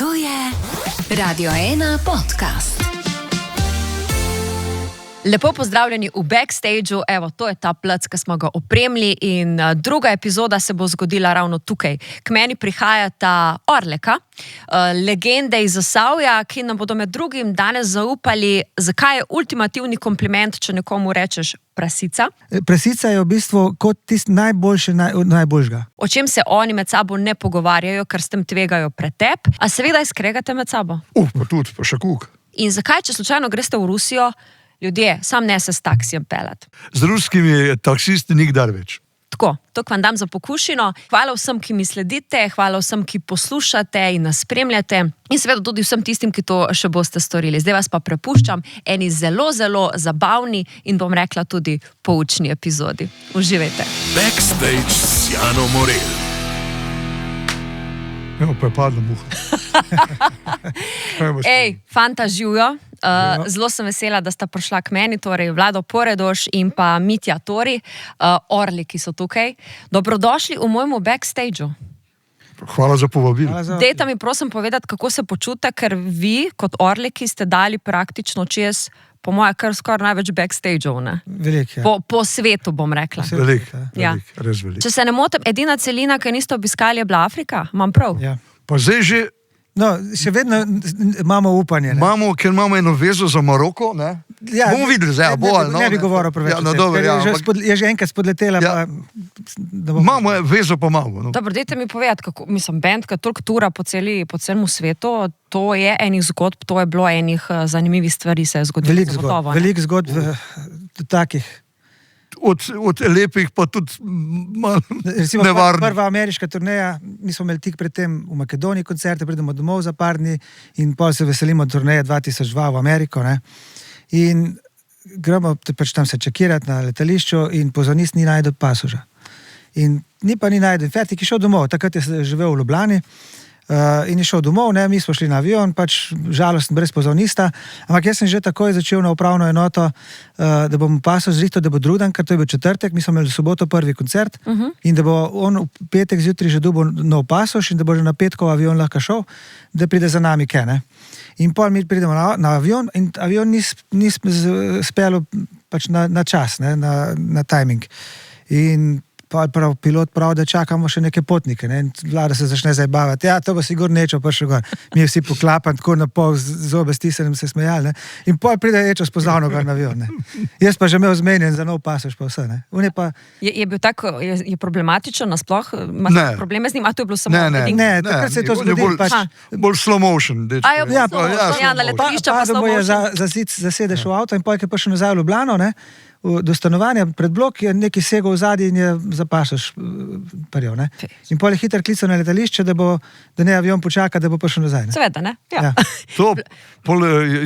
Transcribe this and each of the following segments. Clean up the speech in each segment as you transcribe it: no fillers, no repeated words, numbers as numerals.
To je Radio 1 podcast. Lepo pozdravljeni v backstageu, evo, to je ta plac, ki smo ga opremili in druga epizoda se bo zgodila ravno tukaj. K meni prihajata Orleka, legende iz Zasavja, ki nam bodo med drugim danes zaupali, zakaj je ultimativni kompliment, če nekomu rečeš prasica. Prasica je v bistvu kot tisti najboljšega. O čem se oni med sabo ne pogovarjajo, ker s tem tvegajo pretep, a seveda skregate med sabo. Pa tudi, pa še kuk. In zakaj, če slučajno greste v Rusijo, ljudje, sam ne se s taksijem pelat. Z ruskimi taksisti nikdar več. Tako, to vam dam za pokušino. Hvala vsem, ki mi sledite, hvala vsem, ki poslušate in nas spremljate in seveda tudi vsem tistim, ki to še boste storili. Zdaj vas pa prepuščam eni zelo, zelo zabavni in bom rekla tudi poučni epizodi. Uživajte. Backstage s Jano Morel. Evo, pa je padla muha. Ej, fanta živijo. Zelo sem vesela, da sta prišla k meni, torej Vlado Poredoš in pa Mitja Tori, Orli, ki so tukaj. Dobrodošli v mojemu backstageu. Hvala za povabilo. Dejte mi prosim povedati, kako se počute, ker vi kot Orli, ki ste dali praktično čez, po moje, kar skoraj največ backstageov, ne? Velik, ja. Po svetu, bom rekla. Velik, Ja. res velik. Če se ne motim, edina celina, ki niste obiskali, je bila Afrika. Imam prav? Ja. Pa zdaj že No, še vedno imamo upanje. Ne? ker imamo eno vezo za Maroko, ne? Ja, bomo videli zdaj, bo ali no. Ne bi govoril preveč. Ja, no, dobro, ker ja, je že enkrat spodletela. Ja. Pa, imamo vezo pa imamo. No. Dobro, dajte mi povedati, kako, mislim, band, ki toliko tura po celemu svetu, to je enih zgodb, to je bilo enih zanimivih stvari se je zgodilo. Veliko zgodb takih. Od lepih pa tudi malo Recimo, nevarnih. prva ameriška turneja, mi smo imeli tik pred tem v Makedoniji koncerte, pridemo domov za par dni in pol se veselimo turneje 2002 v Ameriko. Ne? In gremo pač tam se čekirati na letališču in pozornist ni najdel pasoža. In ni najdel. Fertik je šel domov, takrat je živel v Ljubljani. In je šel domov, ne, mi smo šli na avion, pač žalosten, brez pozornista, ampak jaz sem že takoj začel na upravno enoto, da bom pasož zrihtal, da bo drug dan, ker to je bil četrtek, mi smo imeli v soboto prvi koncert in da bo on v petek zjutraj že dobil nov pasož in da bo že na petkov avion lahko šel, da pride za nami kaj, ne. In pol mi pridemo na avion in avion ni speljal pač na čas, ne, na timing. In prav pilot prav, da čakamo še neke potnike, ne? Vlada se začne zabavati. Ja, to bo sigurno Ečo prišel gor. Mi vsi poklapan, tako na pol zobe stisnem se smejali, ne? In pol pride Ečo spoznavno gor na avion, ne? Jaz pa že imel zmenjen za nov pasož pa vse, ne? Je bil tak, je problematičen nasploh? Ne. Probleme z njim? A to je bilo samo... Ne, takrat se je to zgodilo pač. Bolj slow motion. Ja, na letališča pa slow motion. Za zid zasedeš v avto in pol, ki je prišel nazaj v Ljubljano, ne? Do stanovanja pred blok je neki segel v zadnji in je zapašaš parjel, ne? In pol je hitro klical na letališče, da ne avion počaka, da bo prišel nazaj, ne? Seveda, ne? Ja.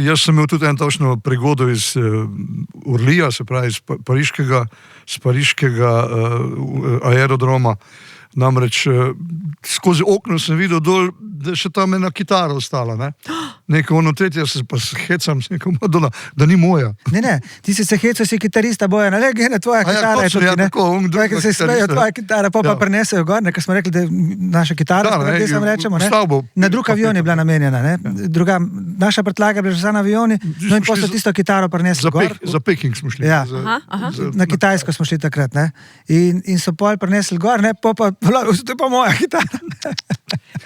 Jaz sem imel tudi en točno pregodo iz Urlija, se pravi iz pariškega aerodroma. Namreč skozi okno sem videl dol, da še tam ena kitara ostala, ne? Neko ono tretje, jaz se pa hecam z nekom Madonna, da ni moja. Ne, ti si se hecal, si kitarista Bojana, le, gena, tvoja kitara je tudi, ne? Tako se smejo, tvoja kitara, pa prinesejo gor, ne, ko smo rekli, da je naša kitara, kaj sam rečemo, ne? Na drug avion je bila namenjena, ne? Druga, naša prtlaga je bila že na avioni, no in potem tisto kitaro prinesli gor. Za Peking smo šli. Ja, na Kitajsko smo šli takrat, ne? In so pol prinesli gor, ne, to je pa moja kitara.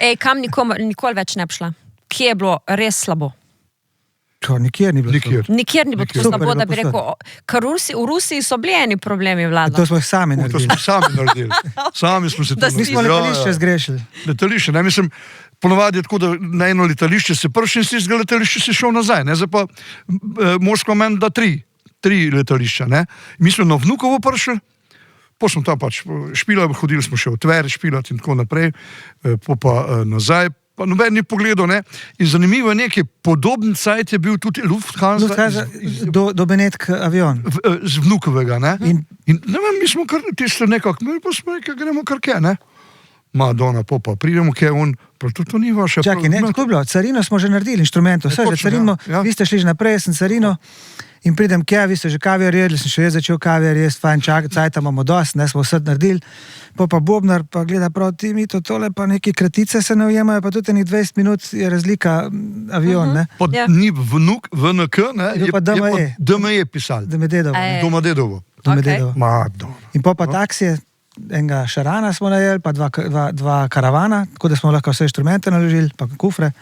Ej, kam nikoli več ne bi šla? Kje je bilo res slabo? Nikjer ni bilo slabo. Nikjer ni bilo tako slabo, da bi rekel, ker v Rusiji so bili eni problemi, Vlada. To smo jih sami naredili. Sami smo se to Mi smo letališče zgrešili. Letališče, ne, mislim, ponovadi je tako, da na eno letališče se prši in si iz letališča si šel nazaj, ne, zdaj pa Moskva meni da tri letališča, ne. Mi smo na Vnukovo pršli, potem smo tam pač špilali, hodili smo še v Tver špilati in tako naprej, pa nazaj, pa noben ni pogledal, ne. In zanimivo je nekaj, podoben cajt je bil tudi Lufthansa do Benetk avion. Z Vnukovega, ne. In ne vem, mi smo kar tisto nekako, mi pa smo nekaj, gremo kar kaj, ne. Madonna, pa pridemo kaj on, pa to ni vaše. Čakaj, ne, tako je bilo, carino smo že naredili, inštrumentov, vse, že carino, vi ste šli že naprej, sem carino. In pridem kje, vi ste že kaviar jedli, sem še jaz začel kaviar jesti, fajn cajt imamo dosti, ne smo vse naredili. Pa Bobnar pa gleda prav, ti mi to tole, pa neki kratice se ne ujemajo, pa tudi enih 20 minut je razlika avion, ne. Pa ni VNK, ne, Je pa DME. DME pisal. Domodedovo, ne. Domodedovo. Domodedovo. In pa No. taksije, enega šarana smo najeli, pa dva karavana, tako da smo lahko vse inštrumente naložili, pa kufre.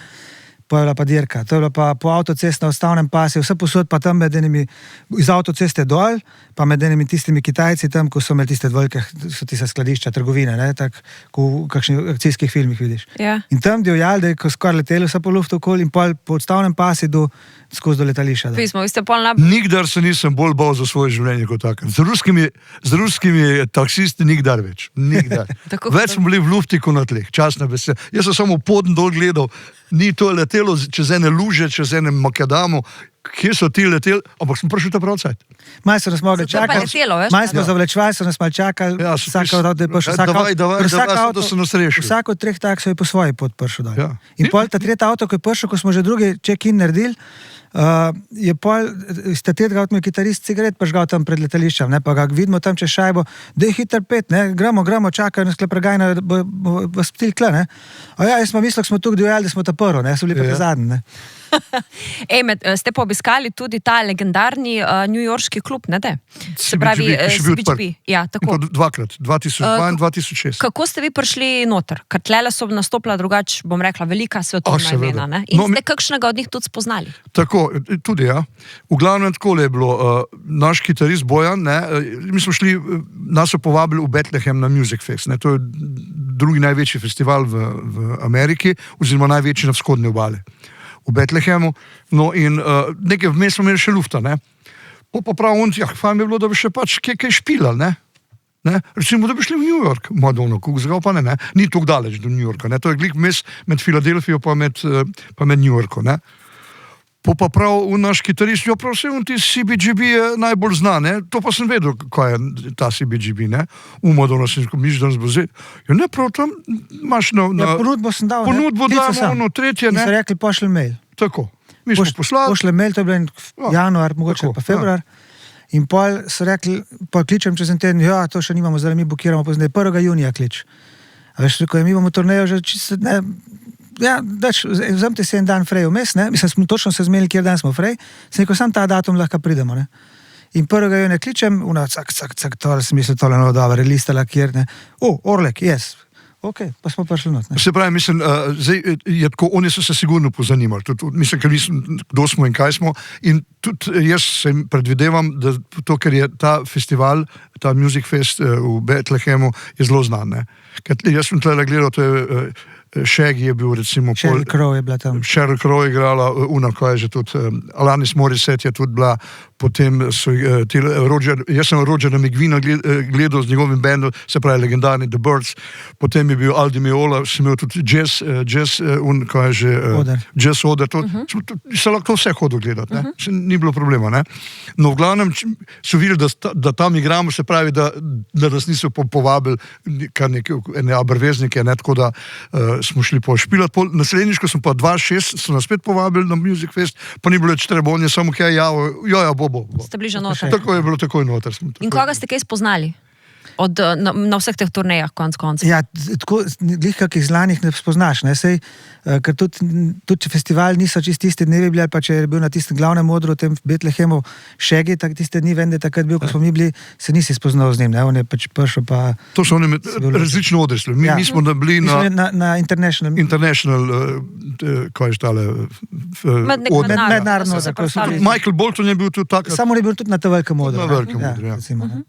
Pa je bila pa dirka. To je bila pa po avtocesti na ustavnem pasu, vse posod pa tam med enimi, iz avtoceste dol, pa med enimi tistimi Kitajci tam, ko so imeli tiste velike, so tiste skladišča, trgovine, ne, tako, ko v kakšnih akcijskih filmih vidiš. Ja. In tam divjali, da je ko skoraj letelo vse po luftu okoli in pol po odstavnem pasu skozi do letališča. Pismo, vi ste pol Nikdar se nisem bolj bal za svoje življenje kot takem. Z ruskimi taksisti nikdar več. Nikdar. Tako Več smo bili v lufti kot na tleh. Časna beseda. Jaz sem samo podn dol gledal, ni to letelo čez ene luže, čez ene makadamu. Kje so ti leteli? Ampak sem prišel ta prav cajt. Malo so nas mogli Zato pa čakati. letelo, veš? Malo smo zavlečevali, so nas malo čakali. Ja, so vsak avto je prišel, da so nas rešili. Vsak od 3 taksov je po svoji pot prišel dol. Ja. In pol ta tretji avto, ko je prišel, ko smo že drugi check-in naredili, je pol iz tretjega avto imel kitarist cigaret, pa žgal tam pred letališčem, ne, pa ga vidimo tam čez šajbo, da je hiter pet, ne, gremo, čakajo nas klepregajna, bo sptil kle, ne. A ja, jaz smo mislili, smo tukaj divjali, da smo ta prvo, ne, so bili pa zadnji, ne. Ste pa obiskali tudi ta legendarni newyorški klub, ne de? Se pravi, CBGB, ki je bil odprt. CBGB. Ja, In tako. to dvakrat, 2002 in 2006. Kako ste vi prišli noter? Ker tlele so nastopila drugač, bom rekla, velika svetovna seveda. imena, ne? In No, ste kakšnega od njih tudi spoznali? Tako, tudi ja. V glavnem takole je bilo, naš kitarist Bojan, ne, mi smo šli, nas so povabili v Bethlehem na Music Fest, ne, to je drugi največji festival v Ameriki, oziroma največji na vzhodni obali. V Bethlehemu, no in nekaj vmes smo imeli še lufta, ne. Pa prav on, fajn bi bilo, da bi še pač kaj špilali, ne. Ne? Recimo, da bi šli v New York, Madonna, kako pa ne, ni tako daleč do New Yorka, ne. To je glik vmes med Filadelfijo pa med New Yorkom, ne. Pa prav naš kitarist, prav vse ti CBGB je najbolj znan, ne. To pa sem vedel, kaj je ta CBGB, ne. Madonna sem rekel, miš, da nas bo zdaj. Ne, prav tam imaš Ponudbo sem dal, ponudbo damo, tretje, in ne. so rekli, pošlji mail. Tako. Mi smo poslali. Pošlji mail, to je bil januar, mogoče tako, pa februar. In pol so rekli, pol kličem čez en teden, ja, to še nimamo, zdaj mi blokiramo, pozdaj 1. junija klič. A veš, rekel, mi bomo turnejo že čisto, ne, ja, vzemite si en dan frej vmes, ne, mislim, smo točno se zmenili, kjer dan smo frej, sem rekel, sam ta datum lahko pridemo, ne. In 1. junija kličem, tole sem mislil, tole no, dobro, listala, kjer, ne, Orlek, yes. Ok, pa smo prišli not, ne. Se pravi, mislim, zdaj je tako, oni so se sigurno pozanimali, tudi, mislim, ker nisem, kdo smo in kaj smo, in tudi jaz se predvidevam, da to, ker je ta festival, ta Music Fest v Bethlehemu, je zelo znan, ne. Ker jaz sem tle gledal, to je Shaggy je bil recimo Sheryl Crow je bila tam. Sheryl Crow je igrala, ko je že tudi, Alanis Morissette je tudi bila, potem so jaz sem Rodgera McGuina gledal z njegovim bandom, se pravi legendarni The Birds, potem je bil Aldi Meola, sem imel tudi jazz, ko je že jazz oder, se lahko vse hodil gledati, ne, ni bilo problema, ne. No, v glavnem so videli, da tam igramo, se pravi, da nas niso povabili kar ene abrveznike, ne, tako da smo šli špilati. Naslednjič, ko smo pa 2006, so nas spet povabili na Music Fest, pa ni bilo več treba, on je samo kaj bo. Ste bili že noter. Tako je bilo, takoj noter. In koga ste kaj spoznali? Na vseh teh turnejah, konc koncev. Ja, tako, glih kakih zlanih ne spoznaš, ne, sej, ker tudi če festival niso čist tiste dnevi bili, ali pa če je bil na tistem glavnem odru v tem Bethlehemu Shaggy, tak tiste dni vem, da takrat bil, ko smo mi bili, se nisi spoznal z njim, ne, on je pač prišel pa... To so oni različno odresli. Mi smo bili na International, kaj je štale... Mednarodno. Michael Bolton je bil tudi tak. Samo on je bil tudi na tem velikem odru. Na velikem odru, ja. Recimo, ne.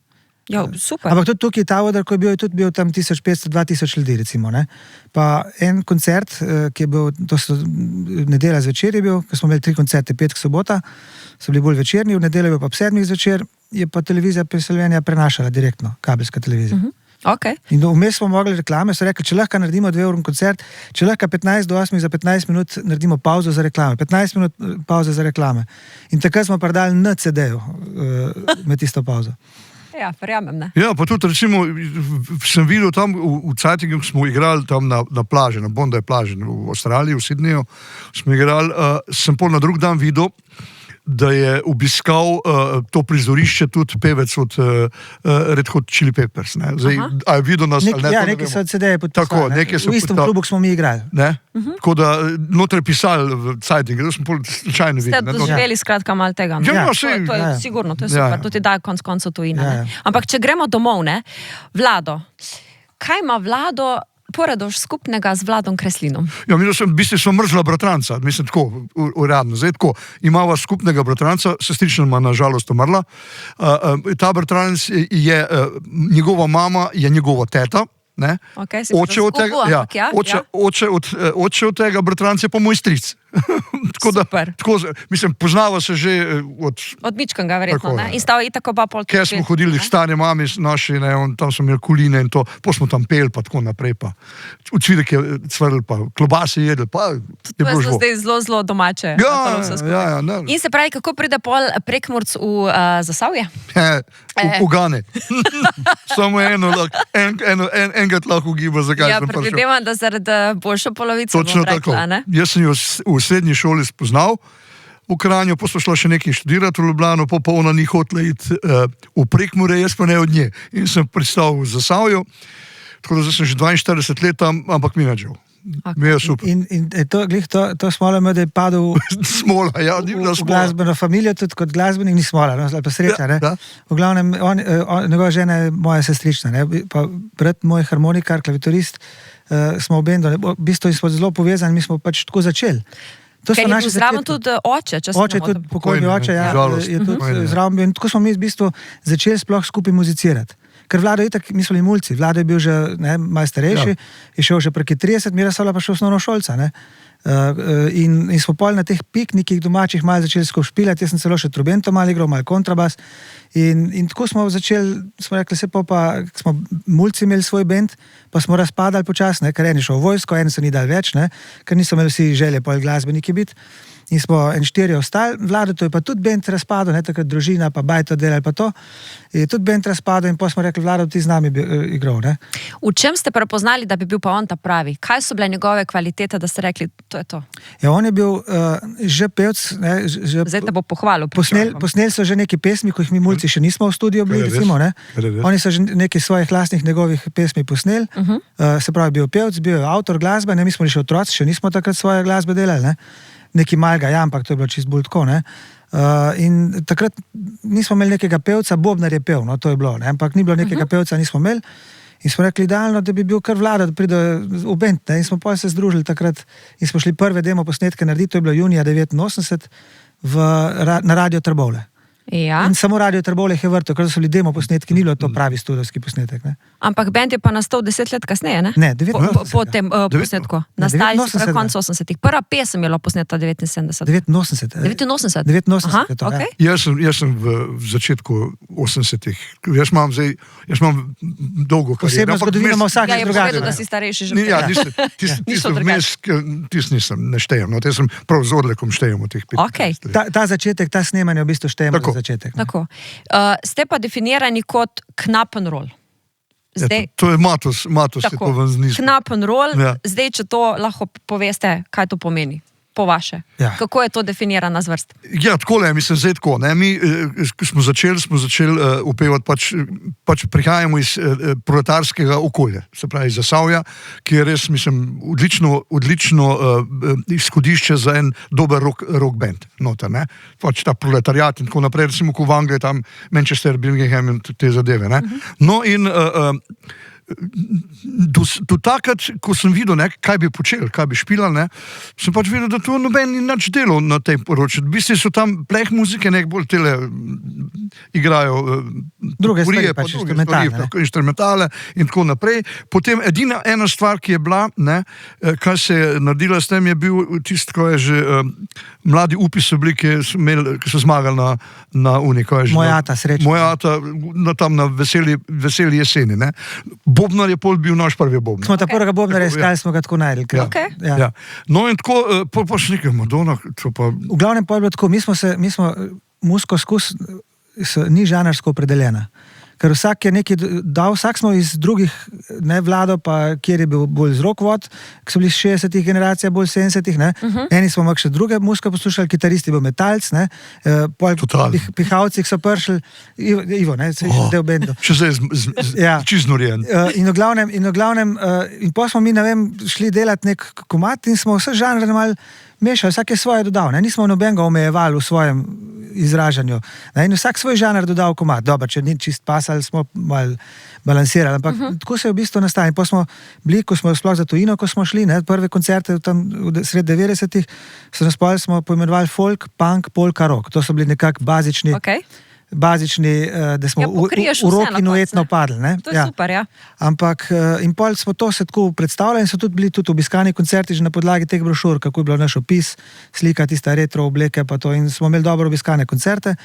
Ja, super. Ampak tudi tukaj ta odr, ko je tudi bil tam 1500-2000 ljudi, recimo, ne. Pa en koncert, ki je bil, to so nedelja zvečer je bil, ko smo imeli 3 koncerte, petek, sobota, so bili bolj večerni, v nedeljo je bil pa 7 zvečer, je pa televizija Slovenija prenašala direktno, kabelska televizija. Okay. In vmes smo mogli reklame, so rekli, če lahko naredimo 2-urni koncert, če lahko 15 do 8 za 15 minut naredimo pauzo za reklame, 15 minut pauze za reklame. In takrat smo predali na CD-ju med tisto pauzo. Ja, verjamem, ne. Ja, pa tudi recimo, sem videl tam v Cajtingu, smo igrali tam na plaži, na Bondi plaži v Avstraliji, v Sydneyju, smo igrali, sem pol na drug dan videl, da je obiskal to prizorišče tudi pevec od Red Hot Chili Peppers. Ne? Zdaj, a je videl nas ali ne? Ja, nekaj so CD-je podpisali. V istem klubu smo mi igrali. Ne? Tako da noter pisali v Cajtingu, da smo slučajno videli. Ste doživeli skratka malo tega. Ja, To je sigurno, to je super, to ti daje konc koncev tujina. Ampak če gremo domov, ne, Vlado, kaj ima Vlado Poredoš skupnega z Vladom Kreslinom? Ja, v bistvu smo mrzla bratranca, mislim tako, uradno. Zdaj tako, imava skupnega bratranca, sestrična ima na žalost umrla. Ta bratranec je, njegova mama je njegova teta, ne? Okay, oče od tega bratranca je pa moj stric. Mislim, poznava se že od Mičkanga verjetno, ne? In stava itak oba pol. Kaj smo hodili k stari mami naši, ne, tam smo imeli kuline in to, pa smo tam peli pa tako naprej, pa cvirek je cvrl, pa klobase jedli, pa je bilo žvo. To je zdaj zelo domače. Ja, in se pravi, kako pride pol Prekmurc v Zasavje? V Gane. Samo enkrat lahko ugiba, zakaj sem prišel. Ja, predvidevam, da zaradi boljšo polovico, točno bom rekla, tako. Ne? Jaz sem jo v srednji šoli spoznal v Kranju, pa smo šla še nekaj študirati v Ljubljano, pa ona ni hotela iti v Prekmurje, jaz pa ne od nje. In sem pristal v Zasavju, tako da zdaj sem že 42 let tam, ampak mi več žal. Mi je super. In to smola me, da je padel smola, ja, ni bila v smola. glasbeno familijo, tudi kot glasbenik, ni smola, no, pa sreča, ne. V glavnem, njegova žena je moja sestrična, ne, pa brat moj harmonikar, klaviaturist, smo v bendu, v bistvu smo zelo povezani, mi smo pač tako začeli. Ker je bil zraven tudi oče, če se oče, tudi pokojni oče, ja, je tudi zraven bil in tako smo mi v bistvu začeli sploh skupaj muzicirati. Ker Vlado je itak, mi smo bili mulci, Vlado je bil že malo starejši, je šel že preki 30, Mira Savla pa še osnovnošolca, ne. In smo pol na teh piknikih domačih malo začeli skupaj špilati, jaz sem celo še trubento malo igral, malo kontrabas in tako smo začeli, smo rekli, se pa smo mulci imeli svoj bend, pa smo razpadali počasno, ker en je šel v vojsko, en se ni dal več, ne, ker niso imeli vsi želje pol glasbeniki biti. In smo en 4 ostali, Vlado to je pa tudi bend razpadel, ne, takrat družina, pa bajto delali pa to, je tudi bend razpadel in pa smo rekli, Vlado, ti z nami bi igral, ne. V čem ste prepoznali, da bi bil pa on ta pravi? Kaj so bile njegove kvalitete, da ste rekli, to je to? Ja, on je bil že pevc, ne, že... Zdaj te bo pohvalil. Posneli so že neki pesmi, ko jih mi mulci še nismo v studiu bili, recimo, ne. Oni so že nekaj svojih lastnih njegovih pesmi posneli, se pravi, bil pevc, bil je avtor glasbe, ne, mi smo še otroci, še nismo takrat svoje glasbe delali, ne. Neki malega, ja, ampak to je bilo čisto bolj tako, ne. In takrat nismo imeli nekega pevca, Bobnar je pev, no, to je bilo, ne, ampak ni bilo nekega pevca, nismo imeli in smo rekli idealno, da bi bil kar Vlada, da pride v bend, ne, in smo pa se združili takrat in smo šli prve demo posnetke narediti, to je bilo junija 89 na Radio Trbovlje. Ja. In samo Radio Trbovlje je vrtel, ker so bili demo posnetki, ni bilo to pravi studijski posnetek, ne. Ampak bend je pa nastal 10 let kasneje, ne? Ne, 89. Po tem posnetku. Nastali so pri koncu 80-ih. Prva pesem je bila posneta 79. 89. 89? Aha, to, okay. ja. Jaz sem v začetku 80-ih, jaz imam dolgo kariero. Posebno zgodovino ima vsak drugače. Ja, je povedal, da ne. si starejši že. Ja, tisti nisem, ne štejem, no, te sem prav z Orlekom štejem v teh 15 let. Ta začetek, ta snemanje v bistvu štejemo za začetek. Ne? Tako. Ste pa definirani kot knapenroll. Zdaj, to je Matos je to ven znižil. Knapenroll, Ja. zdaj, če to lahko poveste, kaj to pomeni, po vaše. Ja. Kako je to definirana zvrst? Ja, takole, mislim, zdaj tako, ne, mi, ko smo začeli upevati, pač prihajamo iz proletarskega okolja, se pravi Zasavja, ki je res, mislim, odlično izhodišče za en dober rock band, noter, ne, pač ta proletariat in tako naprej, recimo, ko v Angliji tam Manchester, Birmingham in te zadeve, ne. No in do takrat, ko sem videl, ne, kaj bi počeli, kaj bi špilali, ne, sem pač videl, da to noben ni nič delal na tej področju. V bistvu so tam pleh muzike, nek bolj tele igrajo druge stvari, pa pač inštrumentale in tako naprej. Potem ena stvar, ki je bila, ne, kaj se je naredila s tem, je bil tisto, ko je že mladi upi so bili, ki so zmagali na Uniko. Mojata, srečno. Mojata, tam na veseli jeseni, ne. Bobnar je pol bil naš prvi bobnar. Smo ta prvega bobnarja iskali, smo ga tako najdeli. Okay. Ja. Ja. No in tako, pa še nekaj Madonna, to pa... V glavnem pa je bilo tako, mi smo musko skus ni žanrsko opredeljena. ker vsak je nekaj dal, vsak smo iz drugih, ne, Vlado, pa kjer je bil bolj z Rockwood, ki so bili 60-ih generacija, bolj 70-ih, ne. Eni smo še druge muzike poslušali, kitaristi bil Metalc, ne, pihavci, ki so prišli, Ivo, ne, se je del bendu. Še zdaj čist norjen. In v glavnem, in potem smo mi, ne vem, šli delati nek komad in smo vse žanre malo mešali, vsak je svoje dodal, ne? Nismo nobenega omejevali v svojem izražanju. Ne? In vsak svoj žanr dodal komad. Dobro, če ni čist pasali, smo malo balansirali, ampak tako se je v bistvu nastalo. In potem smo bili, ko smo sploh za tujino, ko smo šli, ne? Prve koncerte tam v sred 90-ih, smo poimenovali folk, punk, polka, rock. To so bili nekako bazični, da smo v rock in ujetno padli. Ne? To je super, ja. Ampak in pol smo to se tako predstavljali in so tudi bili tudi obiskani koncerti že na podlagi teh brošur, kako je bilo naš opis, slika, tista retro obleke pa to in smo imeli dobro obiskane koncerte.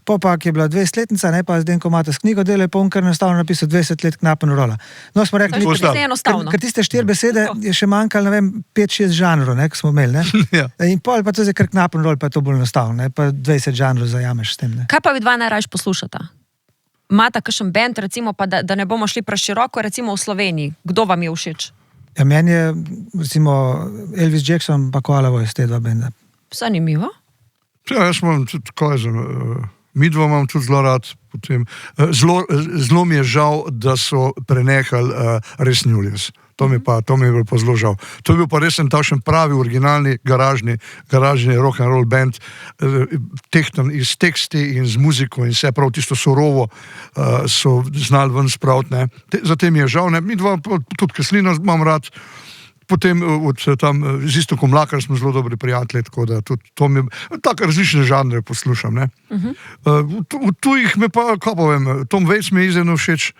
Pa je bila 20-letnica, ne, pa zdaj, ko imate s knjigo delo, je pa on kar enostavno napisal 20 let Knappen rolla. No, smo rekli, ker tiste 4 besede je še manjkalo, ne vem, 5-6 žanrov, ne, ko smo imeli, ne. Ja. In pol pa to zdaj kar Knappen roll, pa je to bolj enostavno, ne, pa 20 žanrov zajameš s tem, ne. Kaj pa vi dva najrajš poslušata? Mata kakšen band, recimo, pa da ne bomo šli preširoko, recimo v Sloveniji. Kdo vam je všeč? Ja, meni je, recimo, Elvis Jackson pa Koala Voice, te dva benda. Zanimivo. Ja, jaz imam tudi, midva imam tudi zelo rad, potem, zelo mi je žal, da so prenehali Res Njulius. To mi je bilo pa zelo žal. To je bil pa resen takšen pravi, originalni, garažni rock and roll band, tehtan iz teksti in z muziko in vse prav tisto surovo so znali ven spraviti, ne. Zatem mi je žal, ne. Midva tudi Kreslina imam rad, potem od tam z Iztokom Mlakar smo zelo dobri prijatelji, tako da tudi to mi tako različne žanre poslušam, ne. V tujih me pa, kaj povem, Tom Waits mi je izredno všeč.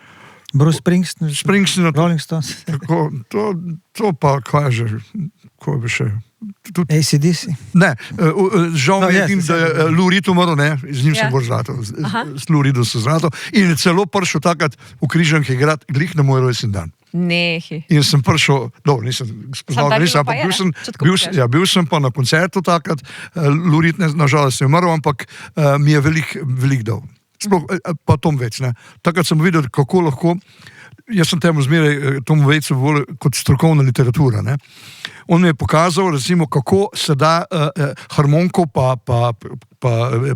Bruce Springsteen, Rolling Stones. Tako, to pa, kaj je že, ko bi še... AC/DC. Ne, žal mi je tim, da je Lou Reed umrl, ne, z njim sem bolj zlato, s Lou Reedom sem zlato in je celo prišel takrat v Križanki igrat glih na moj rojsten dan. Nehi. In sem prišel, nisem spoznal, bil sem pa na koncertu takrat, Lou Reed nažalost je umrl, ampak mi je velik dal. Sploh pa Tom Waits, ne. Takrat sem videl, kako lahko, jaz sem temu zmeraj Tom Waitsu bolj kot strokovna literatura, ne. On mi je pokazal, recimo, kako se da harmoniko pa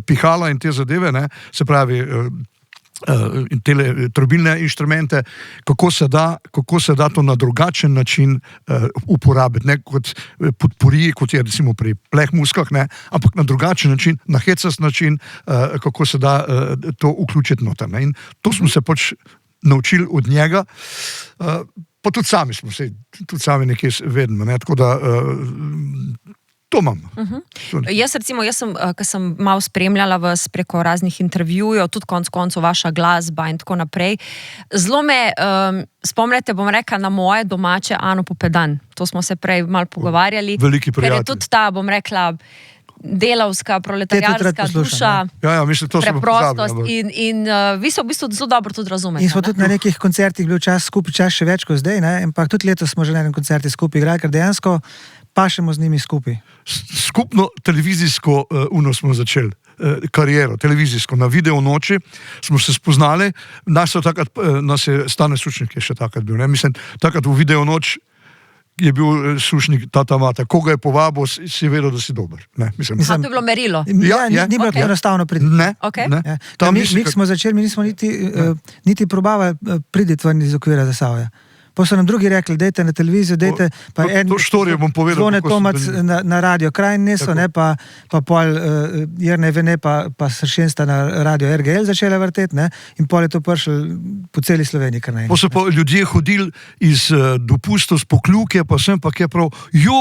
pihala in te zadeve, ne, se pravi in tele trobilne inštrumente, kako se da to na drugačen način uporabiti, ne kot podporiji, kot je recimo pri plehmuskah, ne, ampak na drugačen način, na hecast način, kako se da to vključiti noter, ne. In to smo se pač naučili od njega, pa tudi sami nekje vedno, ne, tako da to imam. Jaz sem, ko sem malo spremljala vas preko raznih intervjujev, tudi koncev vaša glasba in tako naprej, zelo me spomnite, bom rekla, na moje domače Ano Popedan. To smo se prej malo pogovarjali. Veliki prijatelj. Ker je tudi ta, bom rekla, delavska, proletariatska duša, mislim, to preprostost in vi se v bistvu zelo dobro tudi razumete. In smo tudi na nekih koncertih bili skupaj še več kot zdaj, ne? Ampak tudi letos smo že na enem koncerti skupaj igrali, ker dejansko pašemo z njimi skupaj. Skupno televizijsko smo začeli kariero, televizijsko, na Video noči smo se spoznali, nas je Stane Sušnik je še takrat bil, ne? Mislim, takrat v Video noč je bil Sušnik Tata Mata, koga je povabil, si vedel, da si dober. Ne, mislim, to je bilo merilo. Ni bilo enostavno priti. Ne. Mi smo začeli, mi nismo niti probavali priditi ven iz okvira Zasavja. Pa so nam drugi rekli, dejte na televizijo, dejte, pa to štorijo bom povedal. Zvone Tomac na Radio Krajn neso, ne, pa pol Jernej Vene, pa Sršensta na Radio RGL začela vrteti, ne, in pol je to prišlo po celi Sloveniji, kar naenkrat. Pa so pa ljudje hodili iz dopustov, z Pokljuke, pa sem pa kje prav,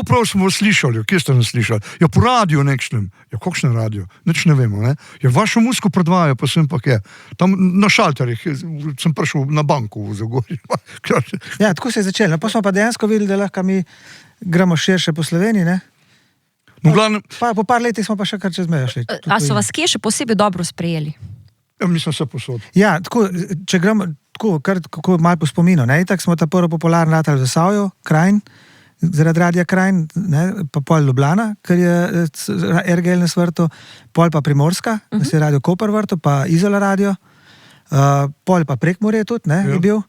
prav smo slišali, kje ste nas slišali? Ja, po radiju nekšnem. Ja, kakšnem radiju? Nič ne vemo, ne. Ja, vašo muziko predvajajo, pa sem pa kje. Tam na šalterih sem prišel na banko v Zagorju. Ja, tako se je začelo. Pa smo pa dejansko videli, da lahko mi gremo širše po Sloveniji, ne? Po par letih smo pa še kar čez mejo šli. A so vas kje še posebej dobro sprejeli? Ja, mislim, vse posod. Ja, tako, če gremo, kako malo po spominu, ne? Itak smo ta prvo popularni ratali v Zasavju, Krajn, zaradi Radia Krajn, ne? Pa pol Ljubljana, ker je RGL nas vrtel, pol pa Primorska, da se je Radio Koper vrtel, pa Izola radio. pol pa Prekmurje tudi, ne, je bil.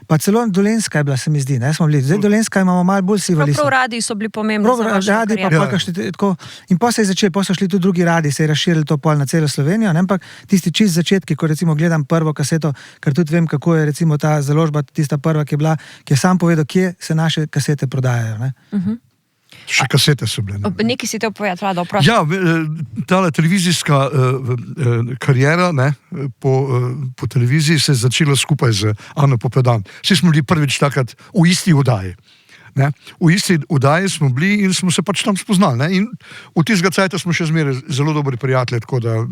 Pa celo Dolenjska je bila, se mi zdi, ne, smo bili. Zdaj Dolenjska imamo malo bolj siva lista. Prav radiji so bili pomembni za vašo radi, pa kariero. tako. In pa se je začel, pa so šli tudi drugi radi, se je razširili to pol na celo Slovenijo, ne, ampak tisti čist začetki, ko recimo gledam prvo kaseto, ker tudi vem, kako je recimo ta založba, tista prva, ki je bila, ki je sam povedal, kje se naše kasete prodajajo, ne. Še kasete so bile. Ne? Nekaj si te povedati, Vlado, prosim. Ja, tale televizijska karijera, ne, po televiziji se je začela skupaj z Ano Popedan. Vsi smo bili prvič takrat v isti oddaji. Ne. V isti oddaji smo bili in smo se pač tam spoznali. Ne. In v tistega cajta smo še zmeraj zelo dobri prijatelji, tako da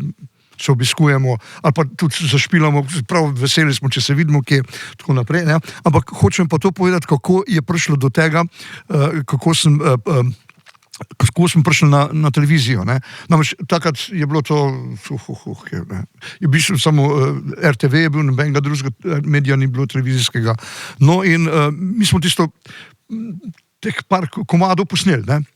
se obiskujemo, ali pa tudi zašpilamo, prav veseli smo, če se vidimo, kje, tako naprej. Ne. Ampak hočem pa to povedati, kako je prišlo do tega, kako sem prišel na televizijo. Ne. Namreč takrat je bilo to, je bil samo RTV, je bil nobenega drugega medija, ni bilo televizijskega. No in mi smo teh par komadov posneli, ne.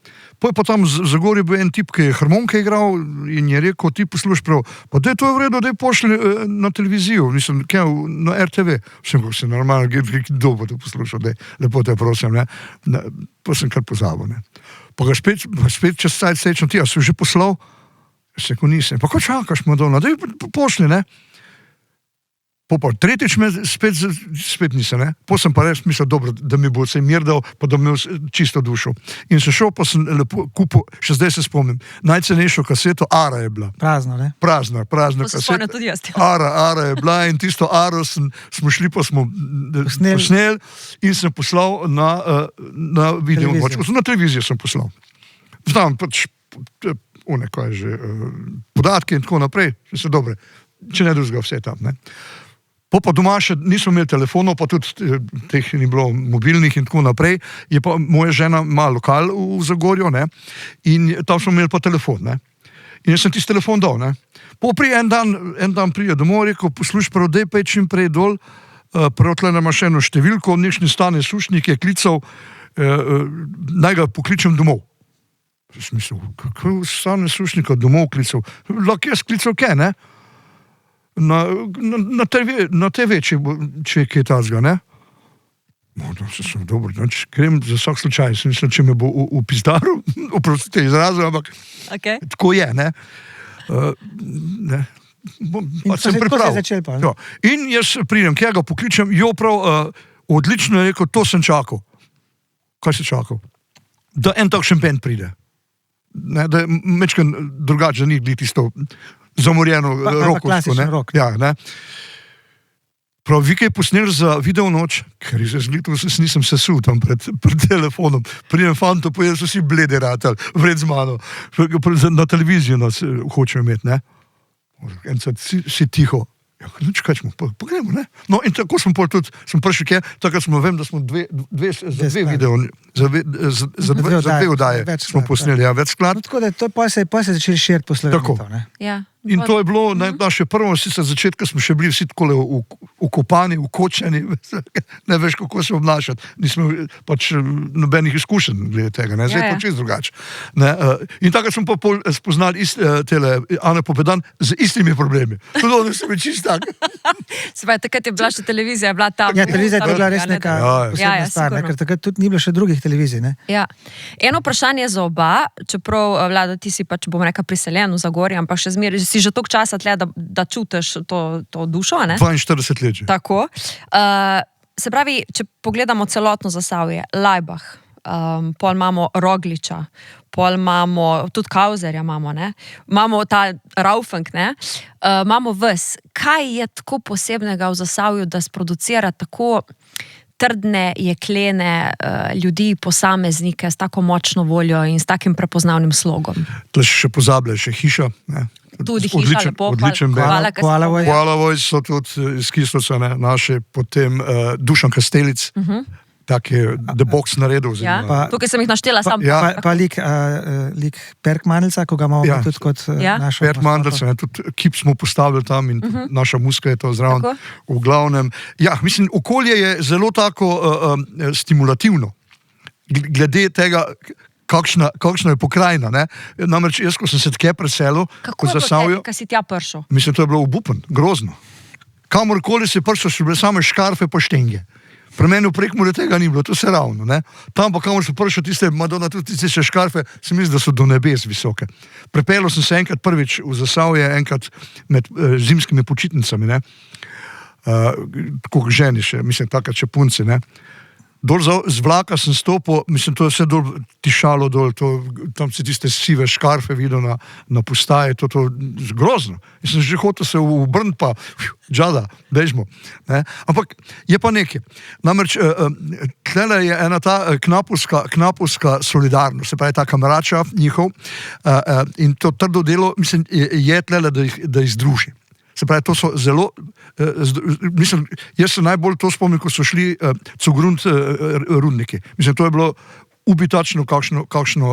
Pa je pa tam v Zagorju bil en tip, ki je harmonike igral in je rekel, ti posluš prav, pa daj to je v redu, daj pošli na televizijo, mislim, kaj, na RTV. Vsem, kako se normalno, kdo bo to poslušal, daj, lepo te prosim, ne. Pa sem kar pozabil, ne. Pa ga spet čez cajt sečem, ti, a si že poslal? Se ko nisem, pa ko čakaš, Madonna, daj pošli, ne. Pa tretjič me spet nisem, ne. Po sem pa res mislil, dobro, da mi bo se mir dal, pa da mi čisto dušo. In sem šel, pa sem lepo kupil, še zdaj se spomnim, najcenejšo kaseto, Ara je bila. Prazno, ne? Prazna To se spomnim kaseta. tudi jaz. Ara je bila in tisto Aro smo šli, pa smo posneli in sem poslal na video. Na televizijo sem poslal. Znam pač podatke in tako naprej, še se dobre, če ne drugega vse tam, ne. Pa doma še nismo imeli telefonov, pa tudi teh ni bilo mobilnih in tako naprej, je pa moja žena ima lokal v Zagorju, ne, in tam smo imeli pa telefon, ne. In jaz sem tisti telefon dal, ne. En dan prije domov, rekel, posluš prav, dej pa čim prej dol, prav tle nama še eno številko, nekšni Stane Sušnik je klical, naj ga pokličem domov. Jaz mislil, kako Stane Sušnika domov klical? Lahko jaz klical kaj, ne? Na TV, če je kaj tazga, ne? No, se sem dobro, grem za vsak slučaj, sem mislil, če me bo upizdaril, oprostite izrazu, ampak Okay. tako je, ne? Ne. Pa sem pripravil. Ja. In jaz pridem, kje ga pokličem, jo prav, odlično je rekel, to sem čakal. Kaj si čakal? Da en takšen bend pride. Ne, da je mečken drugače, da ni bili tisto zamorjeno roko. Klasičen rok. Ja, ne. Prav, vi kaj posneli za video noč, ker je zglito, se nisem sesul tam pred telefonom. Pridem fanto, pa so vsi blede ratali, vred z mano. Na televizijo nas hočejo imeti, ne. Enkrat si tiho. Ja, kaj ćemo, pa gremo, ne. No, in tako sem prišel kje, takrat smo, vem, da smo za dve oddaje smo posneli, ja, več skladb. Tako da pa se je začeli širiti po Sloveniji. Tako. Ja. In to je bilo naše prvo, sicer začetka smo še bili vsi takole ukopani, ukočeni, ne veš, kako se obnašati. Nismo pač nobenih izkušenj glede tega, ne, zdaj je to čisto drugače. In takrat smo pa spoznali Ane Popedan z istimi problemi. Tudi so mi čisto tak. Se pravi, takrat je bila še televizija, je bila tam. Ja, televizija je bila res neka posebna stvar, sigurno. ker takrat tudi ni bilo še drugih televizij, ne. Ja. Eno vprašanje za oba, čeprav, Vlado, ti si pač, bom rekla, priseljen v Zagorje, ampak še zmeraj si že toliko časa tle, da čutiš to dušo, ne? 42 let že. Tako. Se pravi, če pogledamo celotno Zasavje, Laibach, pol imamo Rogliča, pol imamo, tudi Kauzerja imamo, ne? Imamo ta Raufenk, ne? Imamo vas. Kaj je tako posebnega v Zasavju, da sproducira tako trdne, jeklene ljudi, posameznike s tako močno voljo in s takim prepoznavnim slogom? To še pozabljaš, še Hiša, ne. Tudi Hiša, lepo. Odličen bend. Hvala, Hvala voj so tudi iz Kislovca, ne, naše, potem Dušan Kastelic, tak je The Box naredil. Ja. Tukaj sem jih naštela sam. Ja. Pa lik Perk Mandelca, ko ga imamo tudi kot našo. Bert Mandelca, tudi kip smo postavili tam in naša muska je to zraven. Tako. V glavnem, ja, mislim, okolje je zelo tako stimulativno. Glede tega, kakšna je pokrajina, ne. Namreč jaz, ko sem se tke preselil, Kako je bilo tebi, ko si tja prišel? mislim, to je bilo obupen, grozno. kamorkoli si prišel, so bile same škarfe pa štenge. Pri meni v Prekmurju tega ni bilo, to se ravno. Ne? Tam pa kamor so prišel tiste Madonna, tudi tiste škarfe, se mi zdi, da so do nebes visoke. Prepelil sem se enkrat prvič v Zasavje, enkrat med zimskimi počitnicami, ne? Tako ženi še, mislim, takrat še punci, ne. Dol z vlaka sem stopil, mislim, to je vse dol tišalo dol, tam si tiste sive škarfe videl na postaji, to grozno. In sem že hotel se obrniti, pa džada, bežmo. Ne. Ampak je pa nekaj. Namreč, tlele je ena ta knapovska solidarnost, se pravi ta kamerača njihov, in to trdo delo, mislim, je tlele, da jih združi. Se pravi, to so zelo, mislim, jaz se najbolj to spomnim, ko so šli Cogrund rudniki. Mislim, to je bilo ubitačno, kakšno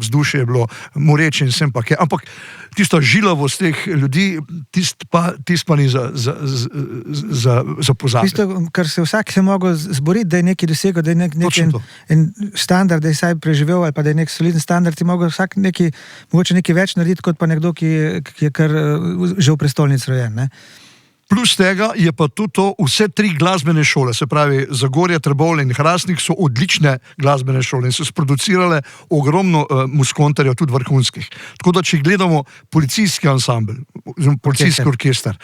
vzdušje je bilo, moreče in vsem pa kaj. Ampak tista žilavost teh ljudi, tist pa ni za pozabiti. Tisto, kar se vsak se mogel zboriti, da je nekaj dosegel, da je en standard, da je saj preživel, ali pa da je nek soliden standard, ti mogel vsak mogoče nekaj več narediti, kot pa nekdo, ki je kar že v prestolnici rojen, ne? Plus tega je pa tudi to, vse 3 glasbene šole, se pravi Zagorje, Trbovlje in Hrastnik so odlične glasbene šole in so sproducirale ogromno muskonterjev, tudi vrhunskih. Tako da, če gledamo policijski ansambl, policijski orkester,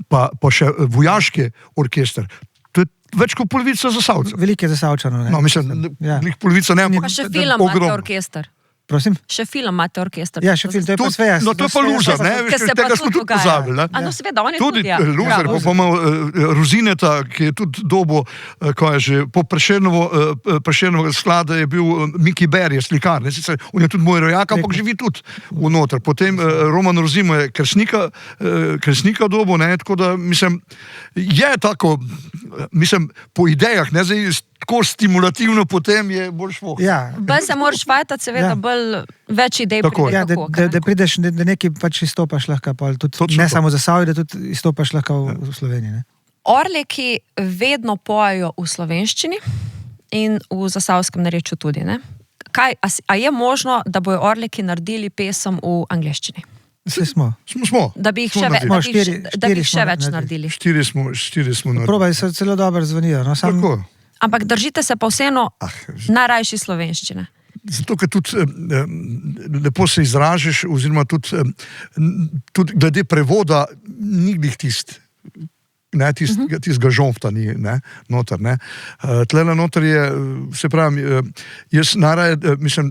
pa še vojaški orkester, to je več kot polovica Zasavcev. Velike Zasavčanov, ne? No, mislim, polovica ne, Pa še film imate orkester. Prosim? Še film imate orkester. Ja, še film, to je pa sve jasno. No, to je pa Luzer, ne, veš, tega smo tudi pozabili, ne. A no, seveda, on je tudi, ja. Luzer, pa imamo Rozineta, ki je tudi dobo, ko je že, po Prešernovega sklada je bil Miki Ber, je slikar, ne, sicer, on je tudi moj rojak, ampak živi tudi vnoter. Potem Roman Rozimo je Kresnika dobo, ne, tako da, mislim, je tako, mislim, po idejah, ne, zdaj, tako stimulativno potem je bolj šlo. Ja. Bolj se moraš fajtati, seveda, več idej Tako pride Ja, kako. da prideš, da nekaj pač izstopaš lahko, tudi, Točno ne to. samo za Zasavje, da tudi izstopaš lahko v Sloveniji. Ne? Orleki vedno pojejo v slovenščini in v zasavskem narečju tudi, ne? A je možno, da bojo Orleki naredili pesem v angleščini? Vse smo. Smo. Da bi jih Smo še, naredili. da bi jih Štiri da bi jih še smo več naredili. naredili. Štiri smo naredili. Probaj, so celo dobro zvonijo. No, sam, Tako. Ampak držite se pa vseeno najrajši slovenščine. Zato, ker tudi lepo se izražiš, oziroma tudi glede prevoda ni glih tist. Ne, tistega žomfta ni, ne, noter, ne. Tlele noter je, se pravi, jaz naraje, mislim,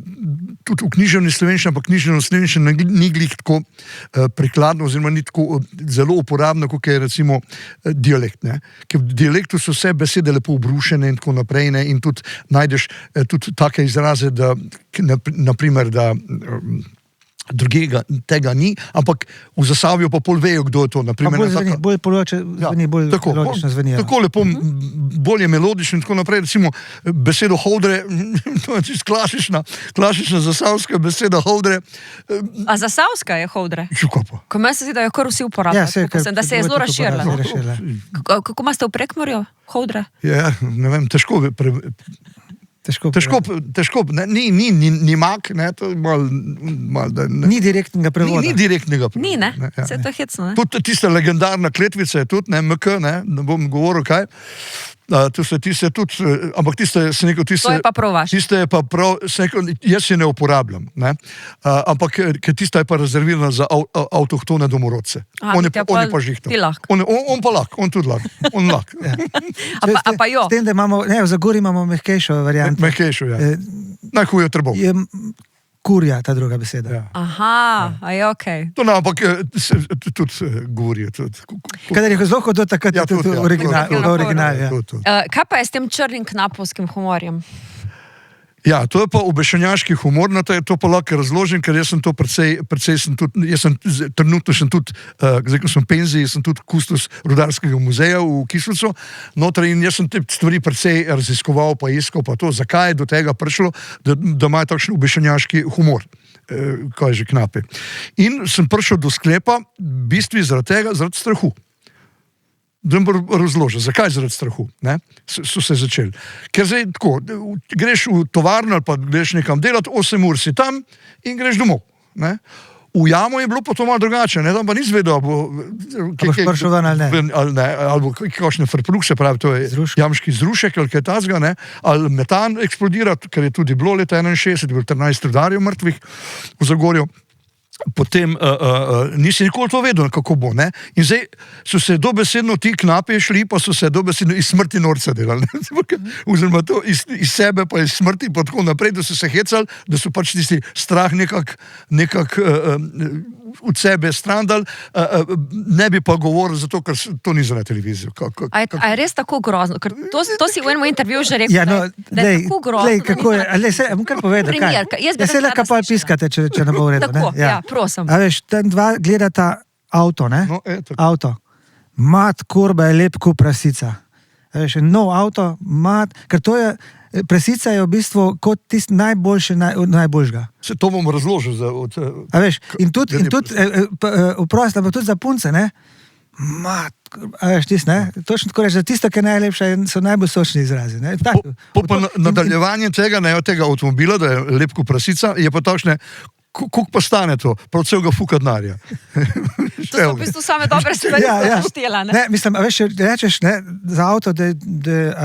tudi v književni slovenščini, ampak književni slovenščini ni glih tako prikladno, oziroma ni tako zelo uporabno, kot je recimo dialekt, ne. Ker v dialektu so vse besede lepo obrušene in tako naprej, ne, in tudi najdeš tudi take izraze, da, naprimer, da drugega tega ni, ampak v Zasavju pa pol vejo, kdo je to. Naprimer, bolj poloče, zveni, bolj tako, logično zveni. Tako lepo, bolje melodično in tako naprej. Recimo besedo holdre, to je čisto klasična zasavska beseda holdre. A zasavska je holdre? Šuko pa. Ko meni se zdi, da jo kar vsi uporabljajo. Da se je zelo razširila. Kako imate v Prekmurju holdre? Ja, ne vem, težko ni mak, ne, to je malo, da ne. Ni direktnega prevoda. Ni direktnega prevoda. Ni, ne? Ja, Se je to hecno, ne? Tudi tista legendarna kletvica je tudi, ne, MK, ne bom govoril kaj. Tiste tudi, ampak tiste, se neko, tiste... To je pa prav vaš. Tiste je pa prav, se neko, jaz je ne uporabljam, ne. Ampak, ker tista je pa rezervirana za avtohtone domorodce. On je pa žihtal. Ti lahko. On pa lahko, on tudi lahko. On lahko. A pa jo? S tem, da imamo, ne, v Zagorju imamo mehkejšo varianto. Mehkejšo, ja. Najhuje Trbov. Je kurja, ta druga beseda. Ja. Aha, a je okej. To ne, ampak tudi govorijo. Kadar je zelo hodil, takrat je tudi v originalu. Ja. Kaj pa je s tem črnim knapovskim humorjem? Ja, to je pa obešenjaški humor, to pa lahko razložim, ker jaz sem to precej sem tudi, trenutno sem tudi, zdaj ko sem v penziji, sem tudi kustos Rudarskega muzeja v Kislicu, noter in jaz sem te stvari precej raziskoval, pa iskal, pa to, zakaj je do tega prišlo, da imajo takšen obešenjaški humor, kaj je že knapi. In sem prišel do sklepa, v bistvu zaradi strahu. Da bom razložil, zakaj zaradi strahu, ne, so se začeli. Ker zdaj tako, greš v tovarno ali pa greš nekam delati, 8 ur si tam in greš domov, ne. V jamo je bilo pa to malo drugače, ne, tam pa nisi vedel, boš prišel ven ali ne. Ali kakšne frpluk, se pravi, to je jamški zrušek, ali kaj tazga, ne, ali metan eksplodira, ker je tudi bilo leta 61, bilo 13 rudarjev mrtvih v Zagorju. Potem nisi nikoli to vedel, kako bo. Ne? In zdaj so se dobesedno ti knapi šli, pa so se dobesedno iz smrti norca delali. Oziroma to iz sebe, pa iz smrti, pa tako naprej, da so se hecali, da so pač tisti strah nekak od sebe strandali, ne bi pa govoril zato, ker to ni za na televizijo. A je res tako grozno? Ker to si v enem intervjuju že rekel, Ja, no, da je tako grozno. kako je, bom kar povedal, Primer, jaz bi se rada lahko pa slišala. piskate, če ne bo v redu. Tako, ne? ja, prosim. A veš, tam dva gledata avto, ne? No, tako. Avto. Mat kurba je lep kot prasica. A veš, nov avto, ker to je, prasica je v bistvu kot tisti najboljši, najboljšega. Se to bom razložil. A veš, in tudi, oprosti, pa tudi za punce, ne? A veš, tisti, ne? Točno tako reči, za tisto, ki je najlepša, so najbolj sočni izrazi, ne? Po nadaljevanje tega, ne, od tega avtomobila, da je lep kot prasica, je pa takšne, koliko pa stane to? Prav cel ga fuka denarja. To so v bistvu same dobre stvari, naštela, ne? Ne, mislim, a veš, če rečeš, ne, za avto, da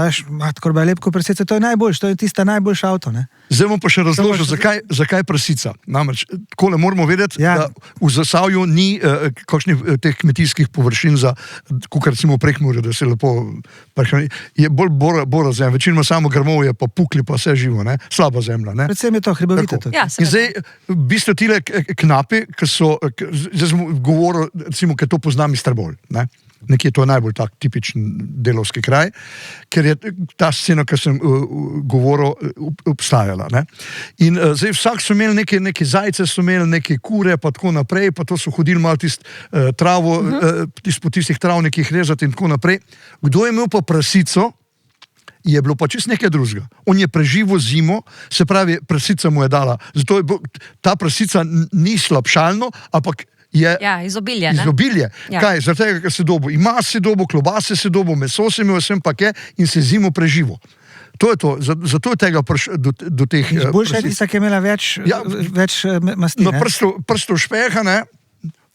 veš, matkorba je lep kot prasica, to je najboljš, to je tista najboljša avto, ne? Zdaj bom pa še razložil, zakaj prasica. Namreč, tako ne moramo vedeti, da v Zasavju ni kakšnih teh kmetijskih površin za, kot recimo v Prekmurju, da se lepo prehrani. Je bolj bora zemlja, večinoma samo grmovje, pa pukli, pa vse živo, ne? Slaba zemlja, ne? Predvsem je to hribovito tudi. Ja, In zdaj, v bistvu tile knapi, ki so, zdaj sem govoril, recimo, ker to poznam iz Trbol, ne? Nekje to je najbolj tak tipičen delovski kraj, ker je ta scena, ki sem govoril, obstajala. Ne? In zdaj vsak so imeli neke zajce, so imeli neke kure, pa tako naprej, pa to so hodili malo travo, po tistih travnikih rezati in tako naprej. Kdo je imel pa prasico, je bilo pa čist nekaj drugega. On je preživel zimo, se pravi, prasica mu je dala. Zato je ta prasica ni slabšalno, ampak je izobilje, ne? Izobilje. Ja. Kaj? Zaradi tega, ker se dobo. Ima se dobo, klobase se dobo, meso se imel, vsem pa je in se zimo preživo. To je to. Zato je tega do teh Boljša je tista, ki je imela več masti, no, ne? prstov špeha, ne?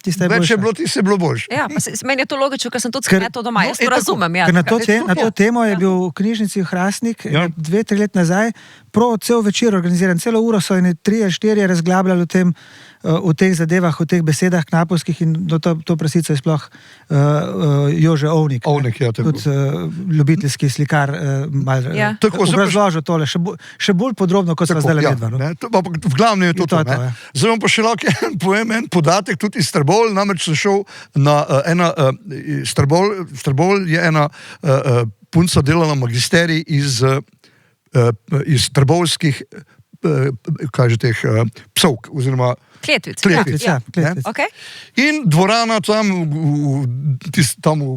Tista je Več je boljša. bilo, tiste je bilo boljše. Ja, pa meni je to logično, ker sem tudi skmeto doma, jaz to razumem. Ja, Ker na to temo je bil v knjižnici Hrastnik 2-3 let nazaj prav cel večer organiziran, celo uro so eni 3-4 razglabljali o teh zadevah, o teh besedah knapovskih in to prasico je sploh Jože Ovnik. Ovnik, ja, tako. Tudi ljubiteljski slikar obrazložil tole, še bolj podrobno, kot smo zdaj vedeli. V glavnem je to. Zdaj vam pa še lahko povem en podatek, tudi iz Trbol, namreč sem šel na Trbol je ena punca delala magisterij iz trbovskih psovk, oziroma Kletvic. Ja. Okay. In dvorana tam,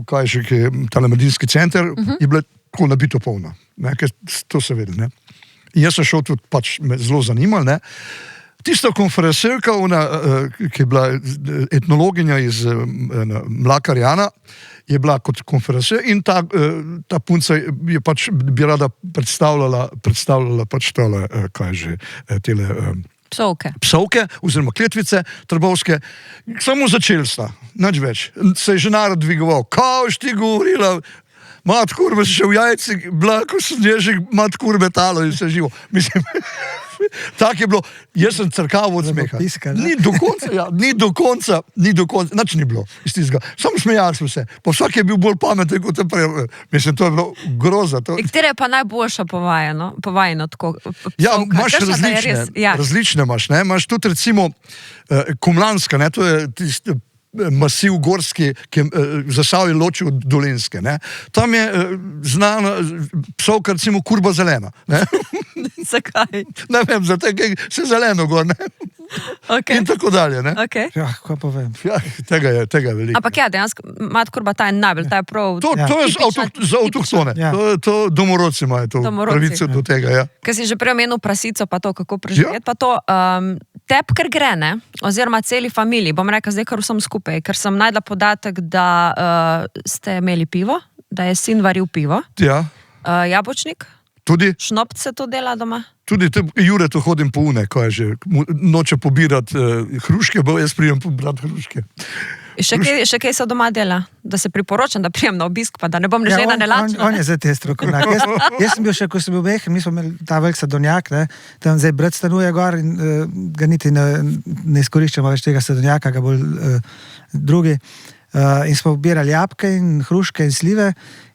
kaj že, tale mladinski center, je bila tako nabito polna. Ne, to se vedi, ne. In jaz sem šel tudi, pač me zelo zanimal, ne. Tista konferencerka, ki je bila etnologinja iz Mlakarjana, je bila kot konferencer in ta punca je pač bi rada predstavljala pač tole, kaj že, tele psovke, oziroma kletvice trbovske. Samo začeli sta, nič več. Se je že narod dvigoval, kao ti govorila, mat kurbe si še v jajci, bila, ko sem že mat kurbe talo in se živo. Mislim, tak je bilo, jaz sem crkaval od smeha. Ni do konca, nič ni bilo iz tistega. Samo smejali smo se, pa vsak je bil bolj pameten kot prej. Mislim, to je bilo groza. Katera je pa najboljša povajena tako? Ja, imaš različne imaš, ne? Imaš tudi recimo Komlanska, ne? To je tisti masiv gorski, ki je Zasavje loči od Dolenjske. Ne? Tam je znana psovka, recimo kurba zelena. Ne? Zakaj? Ne vem, zato je se zeleno gor, ne? Okay. In tako dalje, ne? Okay. Ja, kaj pa vem. Ja, tega je veliko. Ampak ja, dejansko, mat kurba ta je najbolj, ta je prav... To je za avtohtone. Ja. To domorodci imajo to pravico do tega, ja. Ker si že prej omenil prasico, pa to, kako preživeti, pa to... Tep, ker gre, ne? Oziroma celi familiji, bom rekel zdaj kar vsem skupaj, ker sem najdla podatek, da ste imeli pivo, da je sin varil pivo. Ja. Jabočnik. Tudi, Šnopt se to dela doma? tudi Jure to hodim po une, ko je že noče pobirati hruške, bo jaz prijem pobrati hruške. Še kaj se doma dela? Da se priporočam, da prijem na obisk, pa da ne bom žena nelačna. On je zdaj te strokovnjak. Jaz sem bil še, ko sem bil mehen, mi smo imeli ta velik sadovnjak, ne, tam zdaj brat stanuje gor in ga niti ne izkoriščamo več tega sadovnjaka, ga bolj drugi. In smo obirali jabolke in hruške in slive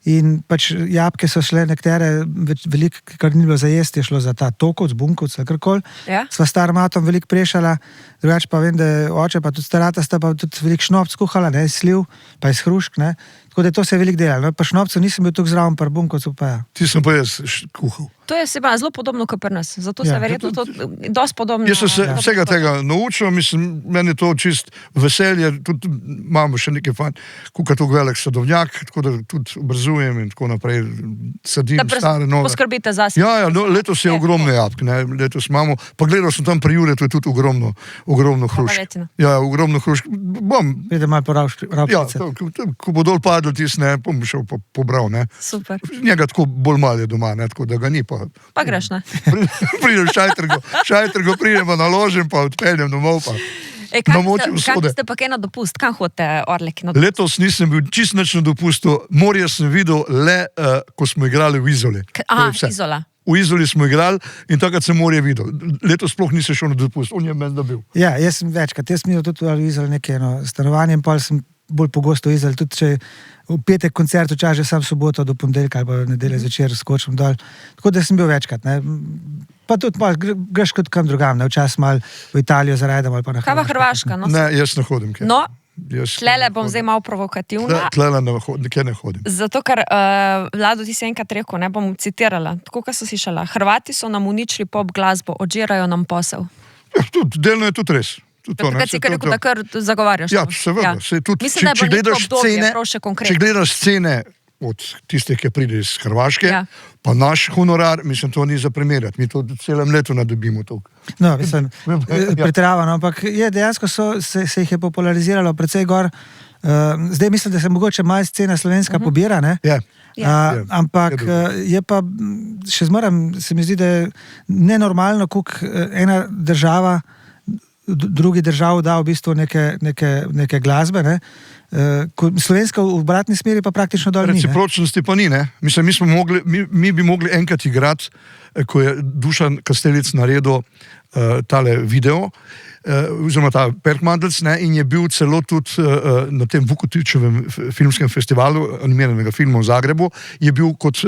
in pač jabolke so šle nekatere, veliko, kar ni bilo za jesti, je šlo za ta tokovc, bunkovc, karkoli. Ja. Sva star matom veliko prešala, drugače pa vem, da oče pa tudi starata sta pa tudi veliko šnopc kuhala, ne, iz sliv, pa iz hrušk, ne. Tako da to se je veliko delalo, no, pa šnopcev nisem bil tukaj zraven, pa bunkovcev pa ja. Ti sem pa jaz kuhal. To je zelo podobno kot pri nas, zato se verjetno to dosti podobno. Jaz sem se vsega tega naučil, mislim, meni je to čist veselje, tudi imamo še nekaj fajn, kukaj to velik sadovnjak, tako da tudi obrazujem in tako naprej, sadim stare nove. Poskrbite zase. Ja, no, letos je ogromno jabolk, ne, letos imamo, pa gledal sem tam pri Jure, to je tudi ogromno hrušk. verjetno. Ja, ogromno hrušk. Pride malo po Ja, ravščice. ko bo dol padel tis, ne, bom šel pa pobral, ne. Super. Njega tako bolj malo je doma, ne, tako da ga ni pa. Pa greš, ne? Pridem šajtrgo, pridem pa naložim, pa odpeljem domov pa. Namočim Kam sode. ste pa kaj na dopust? Kam hodite Orleki na dopust? Letos nisem bil čist nič na dopustu, morje sem videl le, ko smo igrali v Izoli. To Aha, je vse. Izola. V Izoli smo igrali in takrat sem morje videl. Letos sploh nisem šel na dopust, on je menda bil. Ja, jaz sem večkrat, jaz sem imel tudi v Izoli nekaj stanovanje in pol sem bolj pogosto v Izoli, tudi če v petek koncert včasih sam soboto do ponedeljka ali pa nedelje zvečer skočim dol. Tako da sem bil večkrat, ne. Pa tudi malo, greš kot kam drugam, ne, včasih malo v Italijo zaredem ali pa na Kaj pa Hrvaška? No, Ne, jaz ne hodim. Kaj. no Jaz tlele ne bom hodim. zdaj malo provokativna. Tlele nikjer ne hodim. Zato, ker Vlado, ti si enkrat rekel, ne bom citirala, tako kot so slišala, Hrvati so nam uničili pop glasbo, odžirajo nam posel. Ja, tudi, delno je tudi res. Tudi to, ne, Takrat si saj kar to- rekel, da kar zagovarjaš. Ja, to. seveda. Saj tudi, Mislim, da je bilo neko obdobje, prav še če konkretno. gledaš scene od tistih, ki pride iz Hrvaške, Ja. pa naš honorar, mislim, to ni za primerjati. Mi to celem letu nadobimo to. No, mislim, Ja. pretiravano, ampak je dejansko se jih je populariziralo precej gor. Zdaj mislim, da se mogoče malo scena slovenska pobira, ne? Ja. Ja. Ampak je pa še zmeraj, se mi zdi, da je nenormalno, koliko ena država drugi držav da v bistvu neke glasbe, ne? Slovenska v obratni smeri pa praktično dol ni. Ne? Recipročnosti pa ni, ne? Mislim, mi bi mogli enkrat igrati, ko je Dušan Kastelic naredil tale video, oziroma ta Perkmandelc, ne, in je bil celo tudi na tem Vukotičevem filmskem festivalu animiranega filma v Zagrebu, je bil kot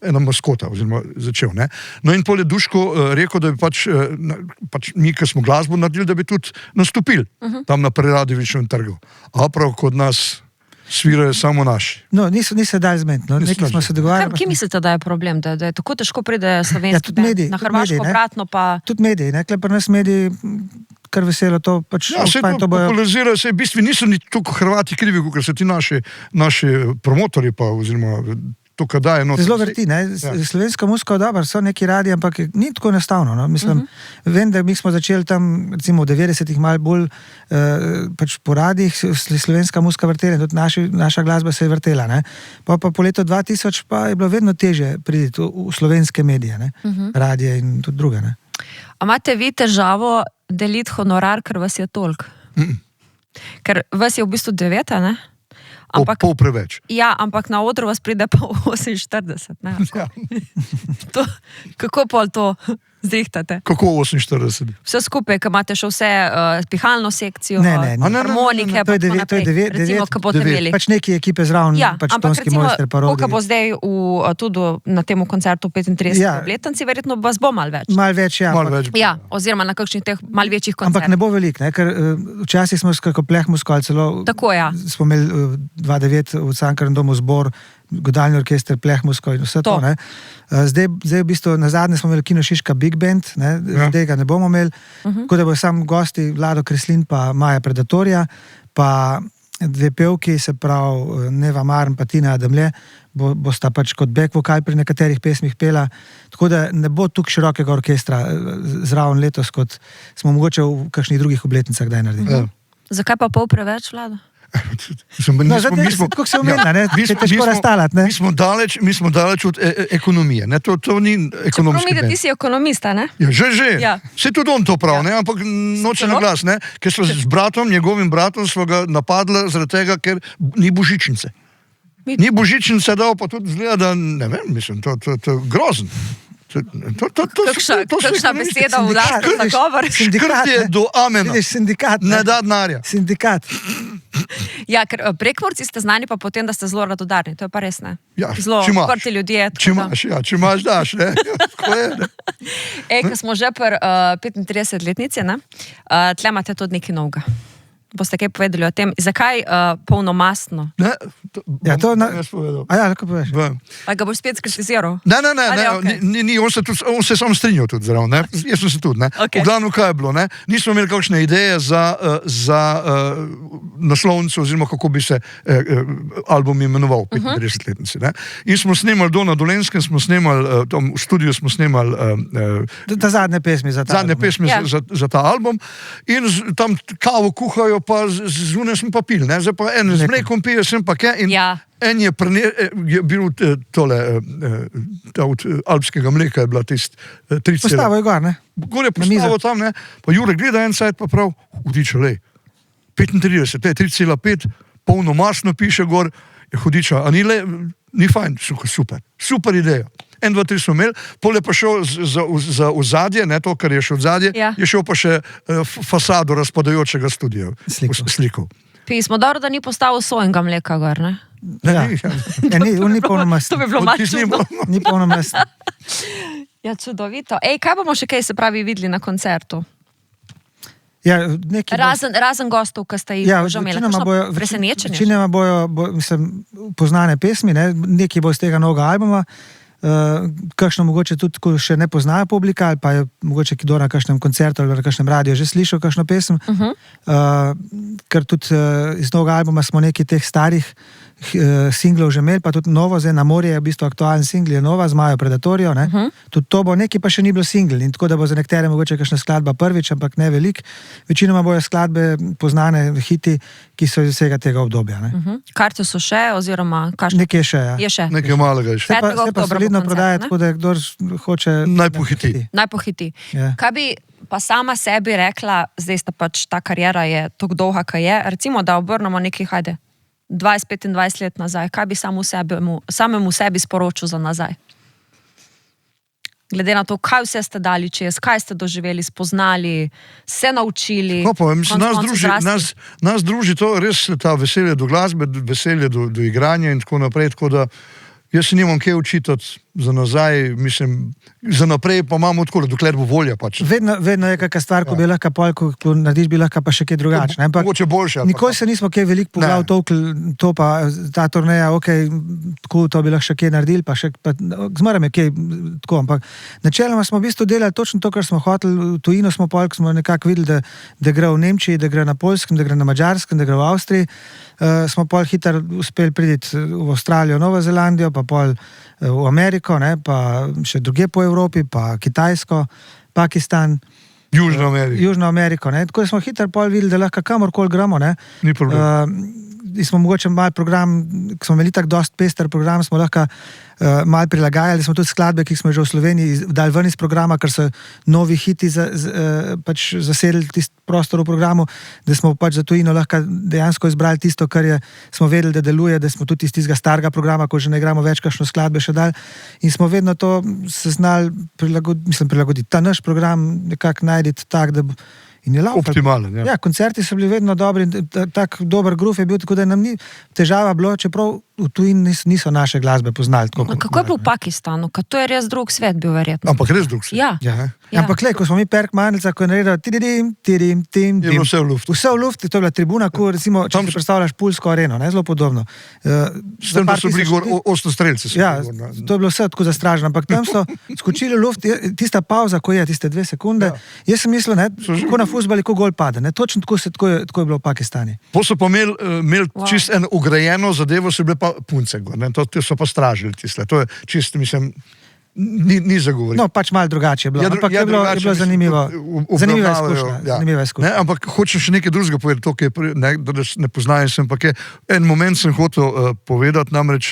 ena maskota, oziroma začel, ne. No in pol je Duško rekel, da bi pač mi, ki smo glasbo naredili, da bi tudi nastopili tam na Preradovičevem trgu. A prav kot nas svirajo samo naši. No, niso dali zmeniti, no. Nekaj smo se dogovarjali. Kje mislite, da je problem, da je tako težko pride slovenski tudi mediji, na tudi Hrvaško, mediji, ne. obratno pa... Tudi mediji, ne, kle pri nas mediji kar veselo to pač Ja, se to popularizirajo, se v bistvu niso ni toliko Hrvati krivi, kot so ti naši promotori pa, oziroma to, kar daje noter. Zelo vrti, ne? Slovenska muzika je dobra, so neki radi, ampak ni tako enostavno, no? Mislim, vem, da mi smo začeli tam, recimo v 90-ih malo bolj pač po radijih slovenska muzika vrtela, tudi naša glasba se je vrtela, ne? Pa po letu 2000 pa je bilo vedno težje priti v slovenske medije, ne? Radije in tudi druge, ne? A imate vi težavo deliti honorar, ker vas je toliko? Ker vas je v bistvu 9, ne? Ampak, pol preveč. ja, ampak na odru vas pride pa 48, ne? Ja. Kako pol to zrihtate? Kako 48? Vse skupaj, ko imate še vse pihalno sekcijo, Ne, harmonike, to je pa tako naprej. Recimo, ko boste imeli. Pač neki ekipe zraven, Ja, pač ampak tonski recimo, mojster, pa koliko rodi. bo zdaj tudi na tem koncertu 35 Ja. obletnici, verjetno vas bo malo več. Malo več, ja. Malo ampak- več. Ja, oziroma na kakšnih teh malo večjih Ampak koncertih. ne bo veliko, ne, ker včasih smo skako plehmusko ali celo Tako, ja. smo imeli 2009 v Cankarjem domu zbor, godalni orkester, plehmusko in vse to. To. Ne. Zdaj v bistvu na zadnje smo imeli Kino Šiška Big Band, ne, zdaj ga ne bomo imeli, tako da bo sam gosti Vlado Kreslin pa Maja Predatorja, pa dve pevki, se pravi Neva Marn pa Tina Adamle, bosta pač kot back vokal pri nekaterih pesmih pela, tako da ne bo tukaj širokega orkestra zraven letos, kot smo mogoče v kakšnih drugih obletnicah kdaj naredili. Ja. Zakaj pa pol preveč, Vlado? No, zdaj, kako se omenja, ne? Se težko razstalati, ne? Mi smo daleč od ekonomije, ne? To ni ekonomski Čeprav mi, da ti si ekonomista, ne? Ja, že. Ja. Se tudi on to pravi, ne? Ampak noče na glas, ne? Ker so z bratom, njegovim bratom, smo ga napadli zaradi tega, ker ni božičnice. Ni božičnice dal, pa tudi zgleda, da ne vem, mislim, to je grozno. Kakšna beseda v lastnem nagovoru. Škrt je do amena. Vidiš, sindikat. Ne da denarja. Sindikat. Ja, ker Prekmurci ste znani pa potem, da ste zelo radodarni, to je pa res, ne? Ja, Zelo če imaš. odprti ljudje. Če imaš, daš, ne? Tako je, ne? Ko smo že pri 35-letnici, ne? Tle imate tudi nekaj novega. Boste kaj povedali o tem? Zakaj polnomastno? Ne, Ja, to jaz povedal. A ja, lahko poveš. Vem. A ga boš spet skritiziral? Ne, okej? ni, on se sam strinjal tudi zraven, ne? Jaz sem se tudi, ne? Okej. V glavnem, kaj je bilo, ne? Nismo imeli kakšne ideje za naslovnico, oziroma kako bi se album imenoval, 35-letnici, ne? In smo snemali na Dolenjskem, smo snemali, tam v studiu smo snemali Ta zadnje pesmi za ta zadnje album. pesmi Ja. za ta album in tam kavo kuhajo, pa zunaj smo pa pili, ne? Zdaj pa en z mlekom pije, sem pa kaj in Ja. en je bil tole, ta od alpskega mleka je bila tist 3,5. Postavo je gor, ne? Gore je Na mizo. postavo tam, ne? Pa Jure gleda en sajt pa prav, hudiča, lej, 35, 3,5, polnomasno piše gor, je hudiča, a ni fajn, super ideja. 1, 2, 3 smo imeli, pol je pa šel za ozadje, ne to, kar je še ozadje, Ja. je šel pa še fasado razpadajočega studia. Slikal. Pismo, dobro, da ni postavil svojega mleka gor, ne? Ja. Ja, ni To polnomastno. bi bilo malo čudno. Ni polnomastno. Ja, čudovito. Kaj bomo še kaj, se pravi, videli na koncertu? Ja, neki Razen gostov, ki ste jih že imeli. Kakšno presenečenje? Večinoma bojo, mislim, poznane pesmi, ne? Nekaj bo iz tega novega albuma, kakšno mogoče tudi, ko še ne poznajo publika, ali pa je mogoče kdo na kakšnem koncertu ali na kakšnem radiju že slišal kakšno pesem, ker tudi iz novega albuma smo nekaj teh starih singlov že imeli, pa tudi novo, zdaj Na morje je v bistvu aktualen singl, je nova, z Majo Predatorijo, ne? Tudi to bo, nekaj pa še ni bilo singl, in tako da bo za nekatere mogoče kakšna skladba prvič, ampak ne velik. Večinoma bojo skladbe poznane, hiti, ki so iz vsega tega obdobja, ne? Karte so še, oziroma kakšne? Nekje še, ja. Je še. Nekaj malega je še. Se pa 5. oktobra solidno bo koncert, prodaja, ne? tako da kdor hoče... Naj pohiti. Naj pohiti. Ja. Kaj bi pa sama sebi rekla, zdaj sta pač ta karijera je tako dolga, kaj je, recimo, da obrnemo nekaj, hajde, 20-25 let nazaj, kaj bi samemu sebi sporočil za nazaj? Glede na to, kaj vse ste dali čez, kaj ste doživeli, spoznali, se naučili. Mislim, konec koncev zrasli. nas druži to res ta veselje do glasbe, veselje do igranja in tako naprej, tako da jaz se nimam kaj učitati za nazaj, mislim, za naprej pa imamo tako, dokler bo volja pač. Vedno je kakšna stvar, ko bi lahko pol, ko narediš, bi lahko pa še kaj drugače. Mogoče boljše. Nikoli se nismo kaj veliko poglav tolkli, to pa ta turneja, tako to bi lahko še kaj naredili, pa še, zmeraj je kaj tako, ampak načeloma smo v bistvu delali točno to, kar smo hoteli, v tujino smo pol, ko smo nekako videli, da gre v Nemčiji, da gre na Poljskem, da gre na Madžarskem, da gre v Avstriji, smo pol hitro uspeli priti v Avstralijo, Novo Zelandijo, pa pol v Ameriko, ne, pa še druge po Evropi, pa Kitajsko, Pakistan, Južno Ameriko, ne. Tako smo hitro pol videli, da lahko kamorkoli gremo, ne. Ni problem. Smo mogoče malo program, ko smo imeli tako dost pester program, smo lahko malo prilagajali, smo tudi skladbe, ki smo že v Sloveniji dali ven iz programa, ker so novi hiti pač zasedli tisti prostor v programu, da smo pač za tujino lahko dejansko izbrali tisto, kar smo vedeli, da deluje, da smo tudi iz tistega starega programa, ko že ne igramo več kakšno skladbe še dali, in smo vedno to se znali prilagoditi. Ta naš program nekako najditi tak, da in je laufal. Optimalen, ja. Ja, koncerti so bili vedno dobri, tak dober groove je bil, tako da nam ni težava bilo, čeprav v tujini niso naše glasbe poznali. Kako je bilo v Pakistanu? Ker to je res drug svet bil verjetno. Ampak res drug svet. Ja. Ja. Ampak ko smo mi Perk Mandelca, ko je naredil Je bilo vse v luftu. Vse v luftu, to je bila tribuna, ko recimo, če si predstavljaš Pulsko areno, ne, zelo podobno. S tem, da so bili gor osnostrelci. Ja, to je bilo vse tako zastraženo, ampak tam so skočili v luft, tista pauza, ko je, tiste 2 sekunde, jaz sem mislil, ne, ko na fuzbali, ko gol pade, ne, točno tako je bilo v Pakistani. Po so pa imeli čist eno ugrajeno zadevo, so bile pa punce gor, ne, to so pa stražili tiste, to je čist, mislim... ni zagovoril. No, pač malo drugače je bilo, ampak je bilo zanimiva izkušnja. Zanimiva izkušnja. Ampak hočem še nekaj drugega povedati, to, da ne poznajem se, ampak en moment sem hotel povedati, namreč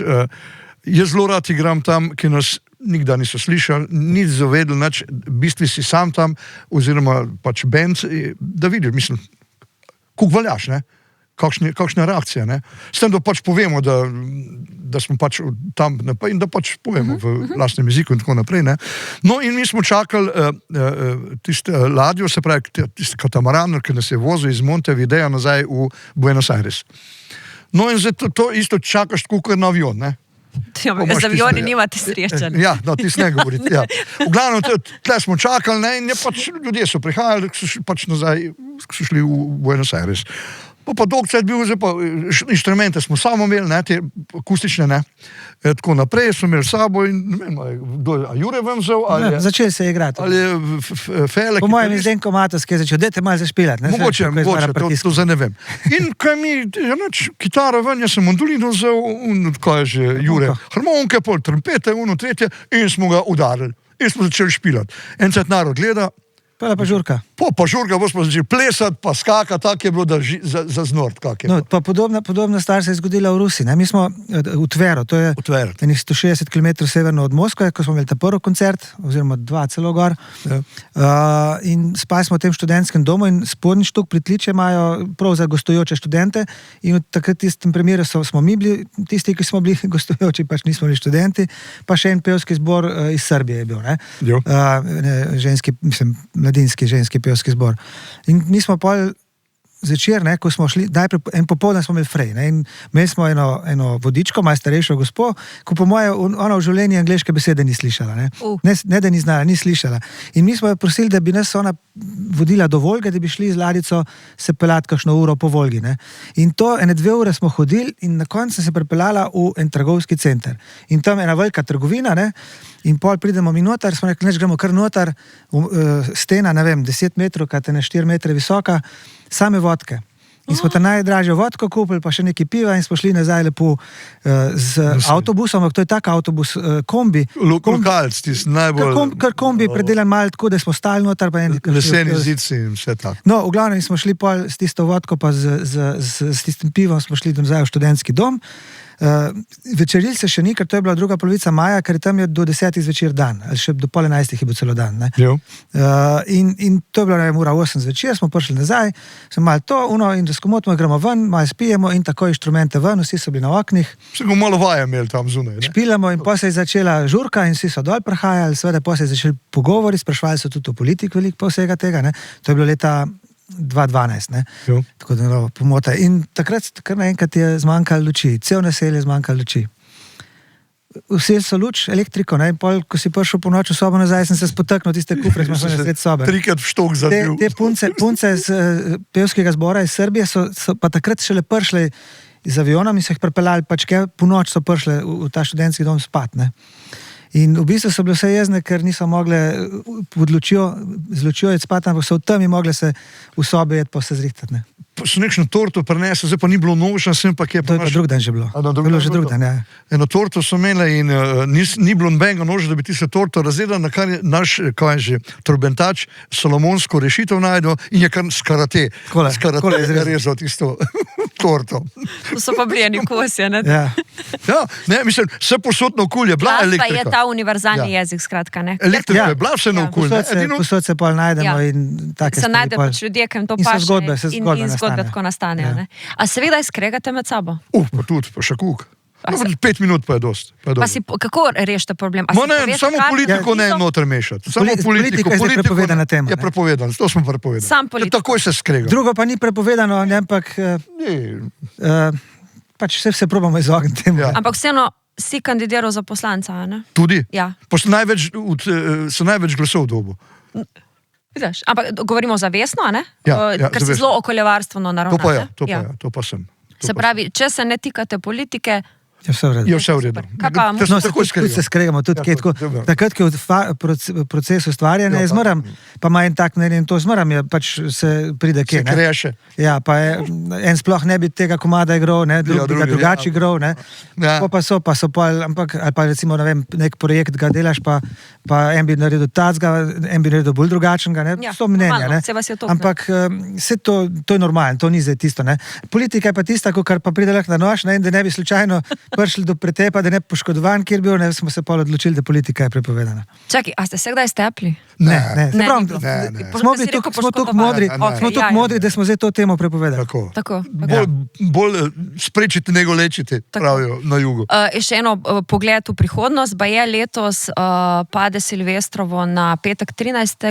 jaz zelo rad igram tam, ki nas nikdar niso slišali, nič zavedli, v bistvu si sam tam, oziroma pač band, da vidiš, mislim, kuk valjaš, ne? Kakšna reakcija, ne? S tem, da pač povemo, da smo pač tam in da pač povemo v lastnem jeziku in tako naprej, ne? No, in mi smo čakali tiste ladjo, se pravi, tiste katamaran, ki nas je vozil iz Montevidea nazaj v Buenos Aires. No, in zdaj to isto čakaš tako, kot na avion, ne? Z avioni nimate sreče. Ja, no, ti ne govoriti. Ja. V glavnem, tle smo čakali, ne, in ljudje so prihajali, pač nazaj, so šli v Buenos Aires. Pa dolg cajt bil, zdaj pa inštrumente smo samo imeli, ne, te akustične, ne, tako naprej smo imeli sabo in ne vem, a Jure vam vzel, ali je... Začeli se igrati. Ali je Fele... Po mojem Zdenko Matovski je začel, dajte malo zašpilati, ne? Mogoče, to zdaj ne vem. In kaj mi, kitaro ven, jaz sem mandolino vzel, kaj je že, Jure, harmonike, pol trompete, tretje, in smo ga udarili. In smo začeli špilati. En cajt narod gleda, Pa žurka. Pa žurka, smo začeli plesati, pa skaka, tako je bilo, da za znort, kak je. No, pa podobna stvar se je zgodila v Rusiji, ne? Mi smo v Tveru, to je enih 160 km severno od Moskve, ko smo imeli ta prvi koncert, oziroma 2 celo gor, in spali smo v tem študentskem domu in spodnji štuk pritliče imajo prav za gostujoče študente in v takrat tistem primeru smo mi bili, tisti, ki smo bili gostujoči, pač nismo bili študenti, pa še en pevski zbor iz Srbije je bil, ne? Ženski, mislim, mladinski ženski pevski zbor. In mi smo pol zvečer, ne, ko smo šli, najprej en popoldan smo imeli frej, ne, in imeli smo eno vodičko, malo starejšo gospo, ko po moje ona v življenju angleške besede ni slišala, ne. Ne, da ni znala, ni slišala. In mi smo jo prosili, da bi nas ona vodila do Volge, da bi šli z ladjico se peljati kakšno uro po Volgi, ne. In to 1-2 ure smo hodili in na koncu sem se pripeljala v en trgovski center. In tam ena velika trgovina, ne, in pol pridemo mi noter, smo rekli, neč gremo kar noter, stena, ne vem, 10 metrov, kaj te ne 4 metre visoka, same vodke. In smo ta najdražjo vodko kupili, pa še nekaj piva in smo šli nazaj lepo z avtobusom, ampak to je tak avtobus, kombi. Lokalc, tisti najbolj... Kar kombi predelan malo tako, da smo stali noter. Leseni zici in vse tako. No, v glavnem smo šli pol s tisto vodko, pa s tistim pivom smo šli nazaj v študentski dom. Večerili se še ni, ker to je bila druga polovica maja, ker tam je do 10 zvečer dan, ali še do 10:30 je bil celo dan, ne. In to je bilo, ne vem, ura 8 zvečer, smo prišli nazaj, smo malo to, in da skomotimo, gremo ven, malo spijemo in tako inštrumente ven, vsi so bili na oknih. Vse ko malo vaja imeli tam zunaj, ne? Špilamo in potem se je začela žurka in vsi so dol prihajali, seveda potem se je začeli pogovori, sprašvali so tudi o politiki veliko vsega tega, ne. To je bilo leta 2012, ne? Tako da pomota. In takrat kar naenkrat je zmanjkalo luči, cel naselje je zmanjkalo luči. Vzeli so luč, elektriko, ne? In pol, ko si prišel po noč v sobo nazaj, sem se spotaknil tiste kufre, smo šli na sred sobe. 3-krat v štok zabil. Te punce z pevskega zbora iz Srbije so pa takrat šele prišli z avionom in so jih pripeljali, pač po noč so prišli v ta študentski dom spat, ne? In v bistvu so bile vse jezne, ker niso mogle z lučjo jeti spati, ampak so v temi mogle se v sobe jeti pa se zrihtati, ne. Pa so nekšno torto prinesli, zdaj pa ni bilo nožna, sem pa kje... To je pa drug dan že bilo. Bilo že drug dan, ja. Eno torto so imeli in ni bilo nobenega noža, da bi ti se torto razredila, na kar je naš, kaj je že, trobentač solomonsko rešitev najdel in je kar skarate. Skarate je rezal tisto torto. To so pa bili eni kosje, ne? Ja. Ja, ne, mislim, vse posodno okolje, bila elektrika. Pa je ta univerzalni jezik, skratka, ne? Elektrika je bila vse na okolje. Posod se pol najdemo in take stvari. Se najde pač ljudje, ki jim to paše. In zgodbe tako nastanejo, ne? A seveda skregate med sabo? Pa tudi, pa še kuk. 5 minut pa je dost. Pa si, kako rešite problem? Ne, samo politiko ne noter mešati. Samo politika je prepovedana tema. Je prepovedana, to smo prepovedali. Sam politika. Takoj se skrega. Drugo pa ni prepovedano, ampak pač se probamo izogniti temu. Ampak vseeno si kandidiral za poslanca, ne? Tudi? Ja. Pa so največ glasov dobil. Vidiš, ampak govorimo zavestno, ne? Ja, ker si zelo okoljevarstveno naravnan. To pa sem. Se pravi, če se ne tikate politike, Je vse v redu. Je vse v redu. Kaj pa To sem No, tako tudi se skregamo, tudi Ja, tako. dobro. Takrat, ko je v procesu ustvarjanja, Ja, jaz moram, pa ima en tak mnenje in to zmoram, je pač se pride Se kje. Ne? kreše. Ja, pa en sploh ne bi tega komada igral, ne, Ja, drugi ga drugi, drugače igral, ne. Ja. Pa so ampak, ali pa recimo, ne vem, nek projekt ga delaš, pa en bi naredil tacga, en bi naredil bolj drugačnega, ne, Ja, so mnenja, normalno, ne. saj vas je toliko, ne. Ampak vse to je normalno, to ni zdaj tisto, ne. Politika je pa tista, kar pa pride lahko na nož, ne, in da ne bi slučajno prišli do pretepa, da ne bi poškodovan, kjer bil, ne, smo se pol odločili, da politika je prepovedana. Čakaj, a ste se kdaj stepli? Ne. Se Ne, pravi, ni bilo. Ne. smo bili smo tako modri, Ne, ne. smo tako modri, da smo zdaj to temo prepovedali. Tako. Tako. Bolj sprečiti, nego lečiti, Tako. pravijo na jugu. Še eno pogled v prihodnost, pa je letos pade Silvestrovo na petek 13.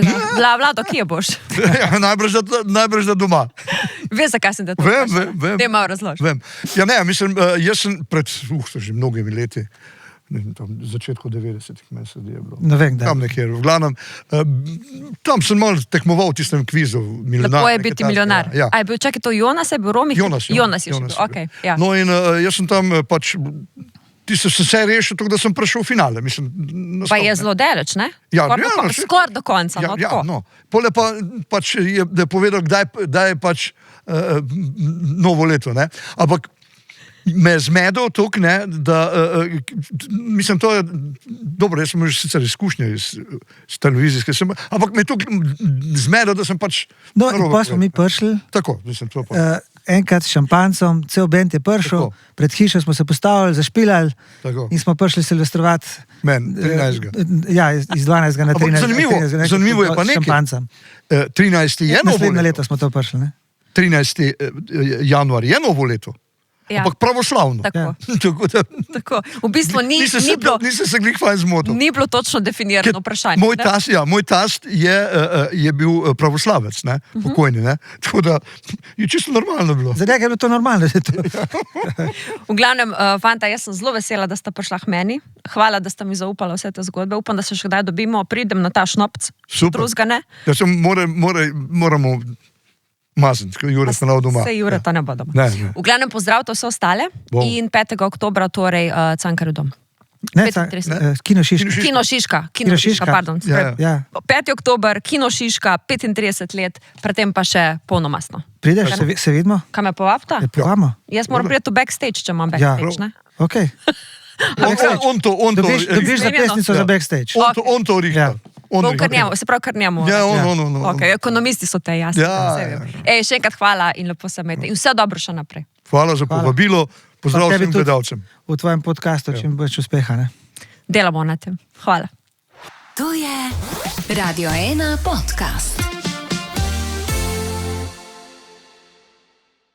Vlado, kje boš? Ja, najbrž da doma. Veš, zakaj sem te to Vem, vprašala? vem. Daj malo razloži. Vem. Ja, ne, mislim, jaz sem pred že mnogimi leti, ne vem, tam začetku 90-ih meni se zdi, je bilo. Ne vem, kdaj. Tam nekje, v glavnem, tam sem malo tekmoval v tistem kvizu. Milijonar, Lepo je nekaj biti takega, milijonar. Ja. A je bil, čakaj, to Jonas, je bil Romih? Jonas je še bil, okej. Ja. No in jaz sem tam pač, tisto sem se rešil, tako da sem prišel v finale. Mislim, Pa je zelo daleč, ne? Ja, Skoraj do konca, no, tako. no. Pole pa pač je povedal, kdaj je pač novo leto, ne. Ampak me je zmedel tok, ne, da mislim, to je dobro, jaz sem že sicer izkušnje iz televizijske, ampak me je tok zmedel, da sem pač No, in narobe pa smo mi povedal. prišli, Tako, mislim, to pa. enkrat s šampancem, cel bend je prišel, Tako. pred hišo smo se postavili, zašpilali Tako. in smo prišli silvestrovati. Meni, 13. Ja, iz 12. na Ampak 13. zanimivo je pa nekaj. Šampancem. 13. je novo Naslednje leto. leto smo to prišli, ne? 13. januar je novo leto. Ja. Ampak pravoslavno. Tako. Tako da, Tako. V bistvu nisem se glih fajn zmotil. ni bilo točno definirano vprašanje. Moj tast je bil pravoslavec, ne, pokojni, ne. Tako da je čisto normalno bilo. Za njega je bilo to normalno, da je to. V glavnem, fanta, jaz sem zelo vesela, da sta prišla k meni. Hvala, da sta mi zaupala vse te zgodbe. Upam, da se še kdaj dobimo, pridem na ta šnopc. Super. Drugega ne. Ja, moramo mazniti, ko Jure sta nav doma. Vse Jure ta ne bo doma. Ne, ne. V glavnem pozdravite vse ostale Bom. in 5. oktobra, torej Cankarjev dom. Ne, 35. Kino Šiška. Kino Šiška, Šiška. pardon. Ja, Ja. 5. oktober, Kino Šiška, 35 let, predtem pa še polnomastno. Prideš, se vidimo? Kaj me povabita? Je povamo? Jaz moram priti v backstage, če imam Ja. backstage, ne? Ok. On to, Dobiš zapestnico za backstage. on to rihta. Ja. On Bom rihta. kar njemu, se pravi kar njemu. Ja, reči. on. Okay, ekonomisti so te, jasno. Ja, vse ja, vem. Ej, še enkrat hvala in lepo se imejte. In vse dobro še naprej. Hvala za povabilo, pozdrav Pa tebi vsem tudi. gledalcem. V tvojem podkastu čim več uspeha, ne? Delamo na tem. Hvala. To je Radio 1 podcast.